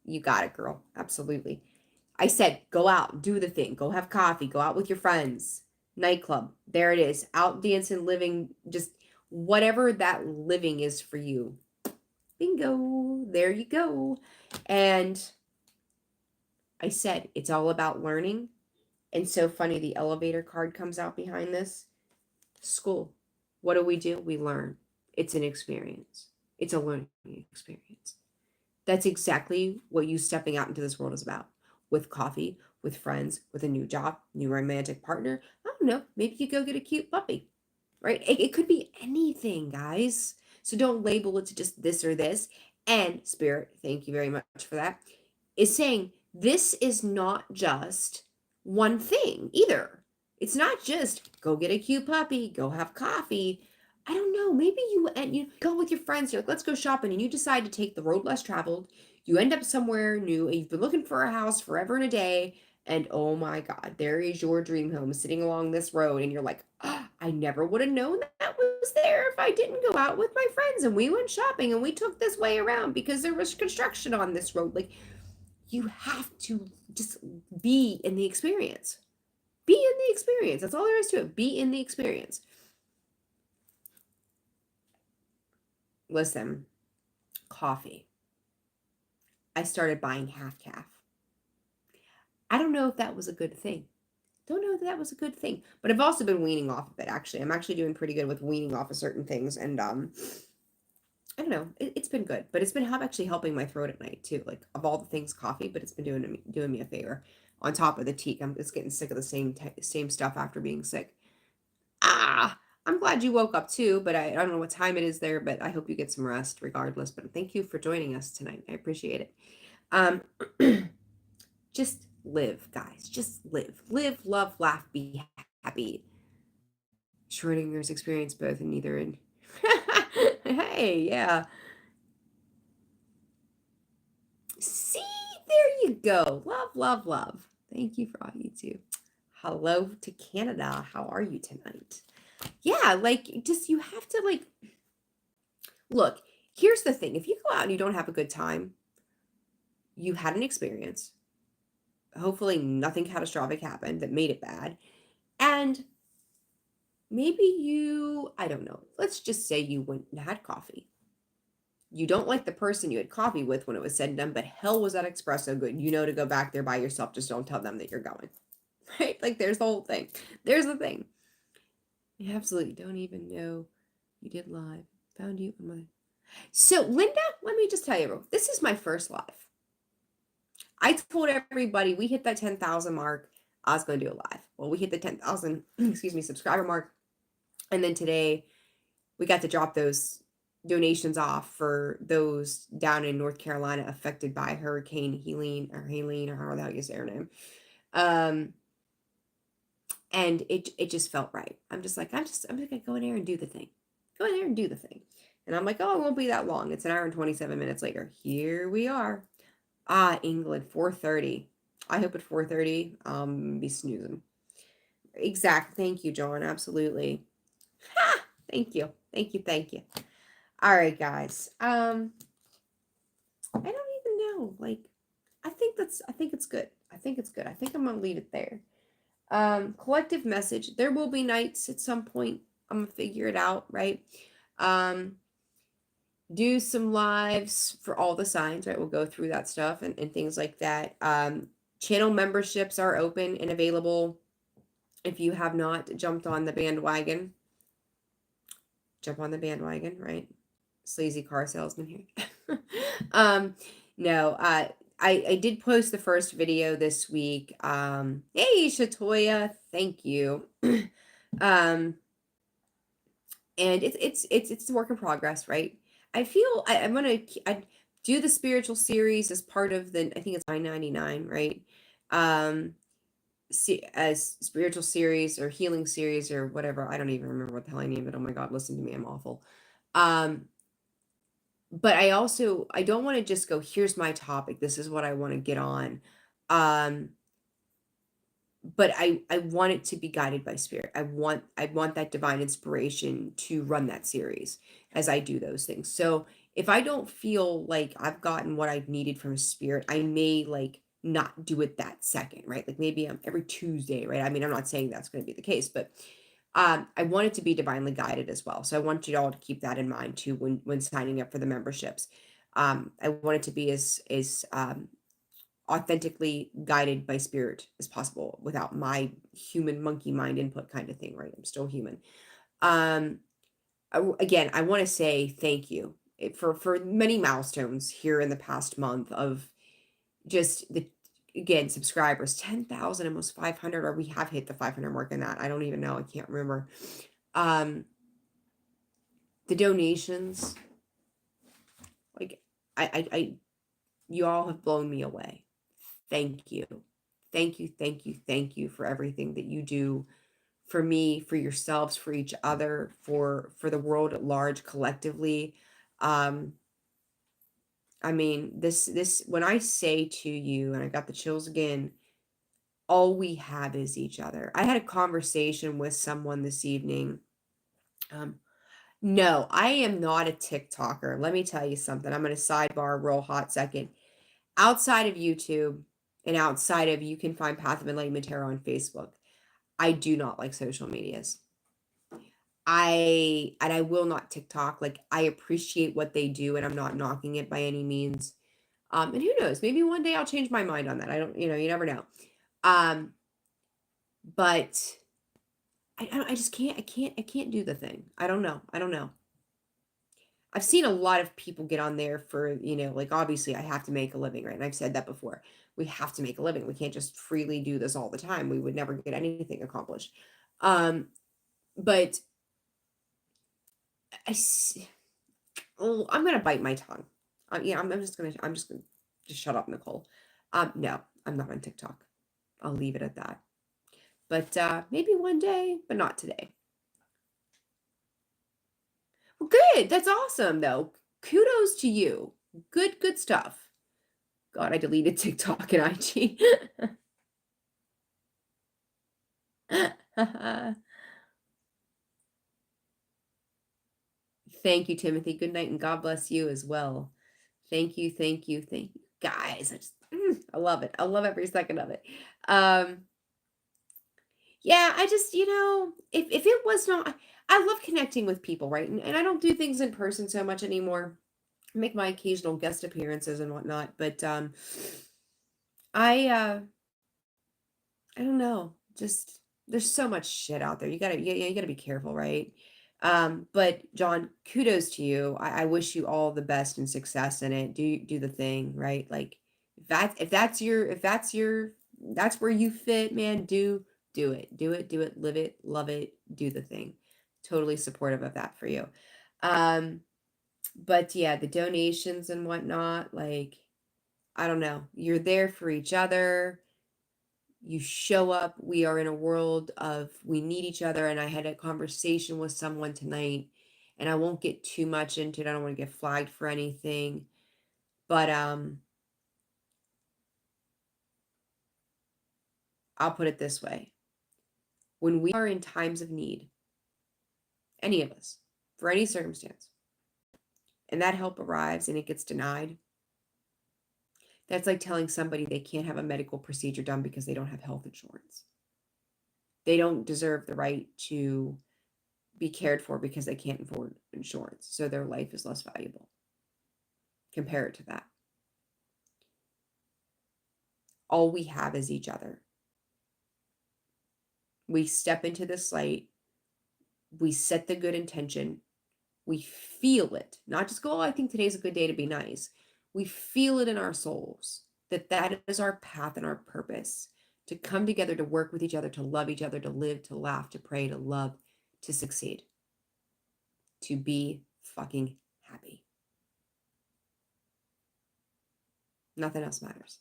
you got it, girl. Absolutely. I said, go out, do the thing, go have coffee, go out with your friends, nightclub. There it is. Out dancing, living, just whatever that living is for you. Bingo. There you go. And I said, it's all about learning. And so funny, the elevator card comes out behind this. School. What do? We learn. It's an experience. It's a learning experience. That's exactly what you stepping out into this world is about. With coffee, with friends, with a new job, new romantic partner. I don't know. Maybe you go get a cute puppy, right? It could be anything, guys. So don't label it to just this or this. And Spirit, thank you very much for that, is saying this is not just one thing either. It's not just go get a cute puppy, go have coffee. I don't know, maybe you go with your friends, you're like, let's go shopping, and you decide to take the road less traveled. You end up somewhere new, and you've been looking for a house forever and a day, and oh my God, there is your dream home sitting along this road, and you're like, oh, I never would have known that was there if I didn't go out with my friends and we went shopping and we took this way around because there was construction on this road. Like, you have to just be in the experience. Be in the experience. That's all there is to it. Be in the experience. Listen, coffee. I started buying half calf. I don't know if that was a good thing. Don't know if that was a good thing. But I've also been weaning off of it, actually. I'm actually doing pretty good with weaning off of certain things. And I don't know. It's been good. But it's been actually helping my throat at night, too. Like, of all the things, coffee. But it's been doing me a favor. On top of the tea. I'm just getting sick of the same stuff after being sick. I'm glad you woke up too, but I don't know what time it is there, but I hope you get some rest regardless. But thank you for joining us tonight. I appreciate it. Um, just live, guys. Just live. Live, love, laugh, be happy. Schrodinger's experience both and neither in. Hey, yeah. See, there you go. Love, love, love. Thank you for all you do. Hello to Canada. How are you tonight? Yeah, like, just you have to, like, look, here's the thing. If you go out and you don't have a good time, you had an experience. Hopefully nothing catastrophic happened that made it bad. And maybe I don't know, let's just say you went and had coffee. You don't like the person you had coffee with when it was said and done, but hell was that espresso good. You know to go back there by yourself. Just don't tell them that you're going. Right? Like, there's the whole thing. There's the thing. You absolutely don't even know you did live. Found you. So, Linda, let me just tell you, this is my first live. I told everybody we hit that 10,000 mark. I was going to do a live. Well, we hit the 10,000, subscriber mark. And then today we got to drop those donations off for those down in North Carolina affected by Hurricane Helene or however the hell you say her name. And it just felt right. I'm just like, I'm just going to go in there and do the thing. Go in there and do the thing. And I'm like, oh, it won't be that long. It's an hour and 27 minutes later. Here we are. England, 4:30. I hope at 4:30, be snoozing. Exactly. Thank you, John. Absolutely. Ha! Thank you. Thank you. Thank you. All right, guys. I don't even know. Like, I think it's good. I think it's good. I think I'm gonna leave it there. Collective message. There will be nights at some point. I'm gonna figure it out, right? Do some lives for all the signs, right? We'll go through that stuff and things like that. Channel memberships are open and available. If you have not jumped on the bandwagon, jump on the bandwagon, right? Sleazy car salesman here. No, I did post the first video this week. Hey, Shatoya, thank you. And it's a work in progress, right? I feel I'm gonna do the spiritual series as part of the, I think it's $9.99, right? As spiritual series or healing series or whatever. I don't even remember what the hell I named it. Oh my God, listen to me, I'm awful. But I don't want to just go, here's my topic, this is what I want to get on. But I want it to be guided by spirit. I want that divine inspiration to run that series as I do those things. So if I don't feel like I've gotten what I've needed from spirit, I may like not do it that second, right? Like maybe I'm every Tuesday, right? I mean, I'm not saying that's going to be the case, but I want it to be divinely guided as well. So I want you all to keep that in mind too when signing up for the memberships. I want it to be as authentically guided by spirit as possible without my human monkey mind input kind of thing, right? I'm still human. Again, I want to say thank you for many milestones here in the past month of just again, subscribers, 10,000, almost 500, or we have hit the 500 mark in that. I don't even know. I can't remember. The donations, like you all have blown me away. Thank you. Thank you. Thank you. Thank you for everything that you do for me, for yourselves, for each other, for the world at large collectively. Um, I mean, this when I say to you, and I got the chills again, all we have is each other. I had a conversation with someone this evening. Um, no, I am not a TikToker. Let me tell you something. I'm going to sidebar a real hot second. Outside of YouTube and outside of you can find Path of Enlightenment Tarot on Facebook, I do not like social medias. I will not TikTok. Like I appreciate what they do and I'm not knocking it by any means. And who knows, maybe one day I'll change my mind on that. I don't, you never know. Um, but I just can't, I can't do the thing. I don't know. I don't know. I've seen a lot of people get on there for, like obviously I have to make a living, right? And I've said that before. We have to make a living. We can't just freely do this all the time. We would never get anything accomplished. Um, but oh, I'm gonna bite my tongue. Yeah, I'm just gonna just shut up, Nicole. No, I'm not on TikTok. I'll leave it at that. But maybe one day, but not today. Well, good. That's awesome, though. Kudos to you. Good stuff. God, I deleted TikTok and IG. Thank you, Timothy. Good night, and God bless you as well. Thank you, thank you, thank you, guys. I love it. I love every second of it. Yeah, I just, if it was not, I love connecting with people, right? And I don't do things in person so much anymore. I make my occasional guest appearances and whatnot, but I I don't know. Just there's so much shit out there. You gotta be careful, right? But John, kudos to you. I wish you all the best and success in it. Do the thing, right? Like if that's where you fit, man, do it. Do it, live it, love it, do the thing. Totally supportive of that for you. Um, but yeah, the donations and whatnot, like, I don't know. You're there for each other, you show up. We are in a world of we need each other. And I had a conversation with someone tonight, and I won't get too much into it. I don't want to get flagged for anything. But I'll put it this way. When we are in times of need, any of us, for any circumstance, and that help arrives and it gets denied, that's like telling somebody they can't have a medical procedure done because they don't have health insurance. They don't deserve the right to be cared for because they can't afford insurance. So their life is less valuable compared to that. All we have is each other. We step into this light, we set the good intention, we feel it, not just go, oh, I think today's a good day to be nice. We feel it in our souls that that is our path and our purpose, to come together, to work with each other, to love each other, to live, to laugh, to pray, to love, to succeed, to be fucking happy. Nothing else matters.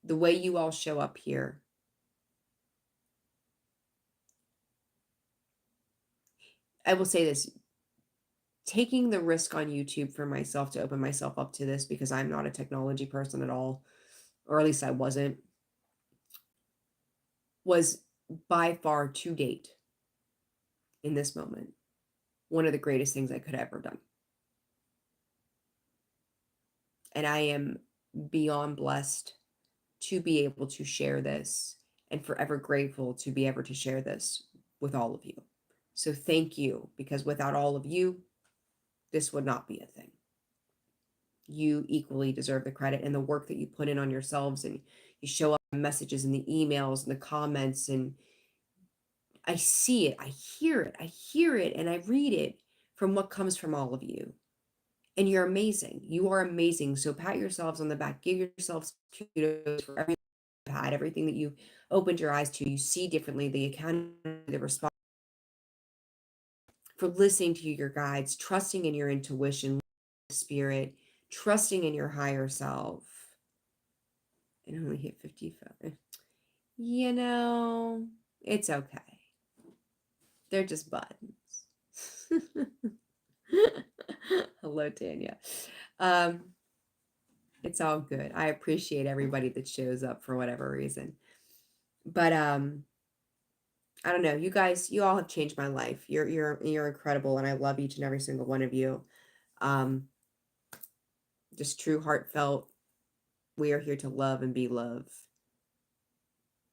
The way you all show up here, I will say this, taking the risk on YouTube for myself to open myself up to this, because I'm not a technology person at all, or at least I wasn't, was by far to date, in this moment, one of the greatest things I could have ever done. And I am beyond blessed to be able to share this, and forever grateful to be able to share this with all of you. So thank you, because without all of you, this would not be a thing. You equally deserve the credit and the work that you put in on yourselves, and you show up in messages and the emails and the comments, and I see it, I hear it, and I read it from what comes from all of you. And you're amazing. You are amazing. So pat yourselves on the back, give yourselves kudos for everything you've had, everything that you opened your eyes to, you see differently, the accountability, the response, for listening to your guides, trusting in your intuition, spirit, trusting in your higher self, and only hit 55. You know, it's okay. They're just buttons. Hello, Tanya. Um, it's all good. I appreciate everybody that shows up for whatever reason. But I don't know. You guys, you all have changed my life. You're incredible, and I love each and every single one of you. Um, just true, heartfelt. We are here to love and be loved.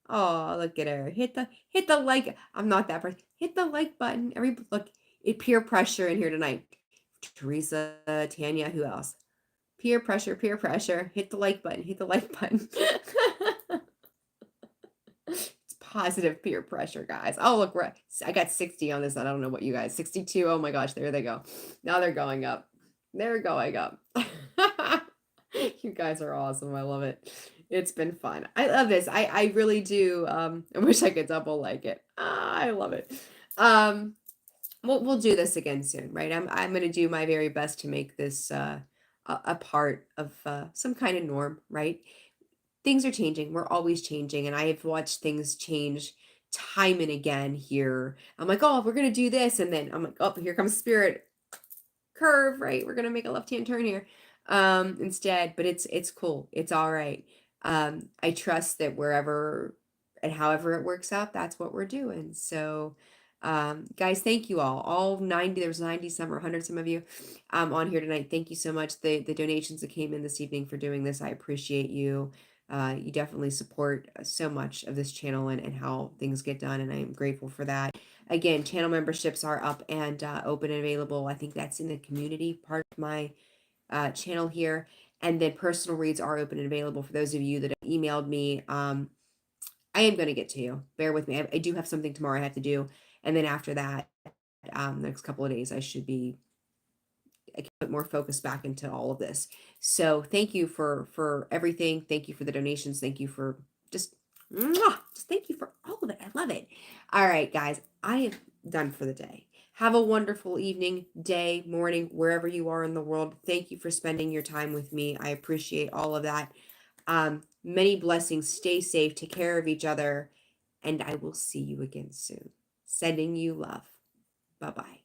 Oh, look at her. Hit the like. I'm not that person. Hit the like button. Every look, it peer pressure in here tonight. Teresa, Tanya, who else? Peer pressure, peer pressure. Hit the like button. Hit the like button. It's positive peer pressure, guys. Oh, look, I got 60 on this. I don't know what you guys. 62. Oh my gosh, there they go. Now they're going up. They're going up. You guys are awesome. I love it. It's been fun. I love this. I really do. I wish I could double like it. I love it. Um, we'll do this again soon, right? I'm gonna do my very best to make this a part of some kind of norm, right? Things are changing. We're always changing, and I have watched things change time and again here. I'm like, oh, we're gonna do this, and then I'm like, oh, here comes spirit curve, right? We're gonna make a left-hand turn here instead, but it's cool. It's all right. I trust that wherever and however it works out, that's what we're doing. So guys, thank you all 90, there's 90 some or 100 some of you on here tonight. Thank you so much. The donations that came in this evening for doing this, I appreciate you. You definitely support so much of this channel and how things get done, and I'm grateful for that. Again, channel memberships are up and open and available. I think that's in the community part of my channel here. And then personal reads are open and available for those of you that have emailed me. I am going to get to you. Bear with me. I do have something tomorrow I have to do. And then after that, next couple of days, I should be I can put more focus back into all of this. So thank you for everything. Thank you for the donations. Thank you for just just thank you for all of it. I love it. All right, guys, I am done for the day. Have a wonderful evening, day, morning, wherever you are in the world. Thank you for spending your time with me. I appreciate all of that. Many blessings. Stay safe. Take care of each other. And I will see you again soon. Sending you love. Bye bye.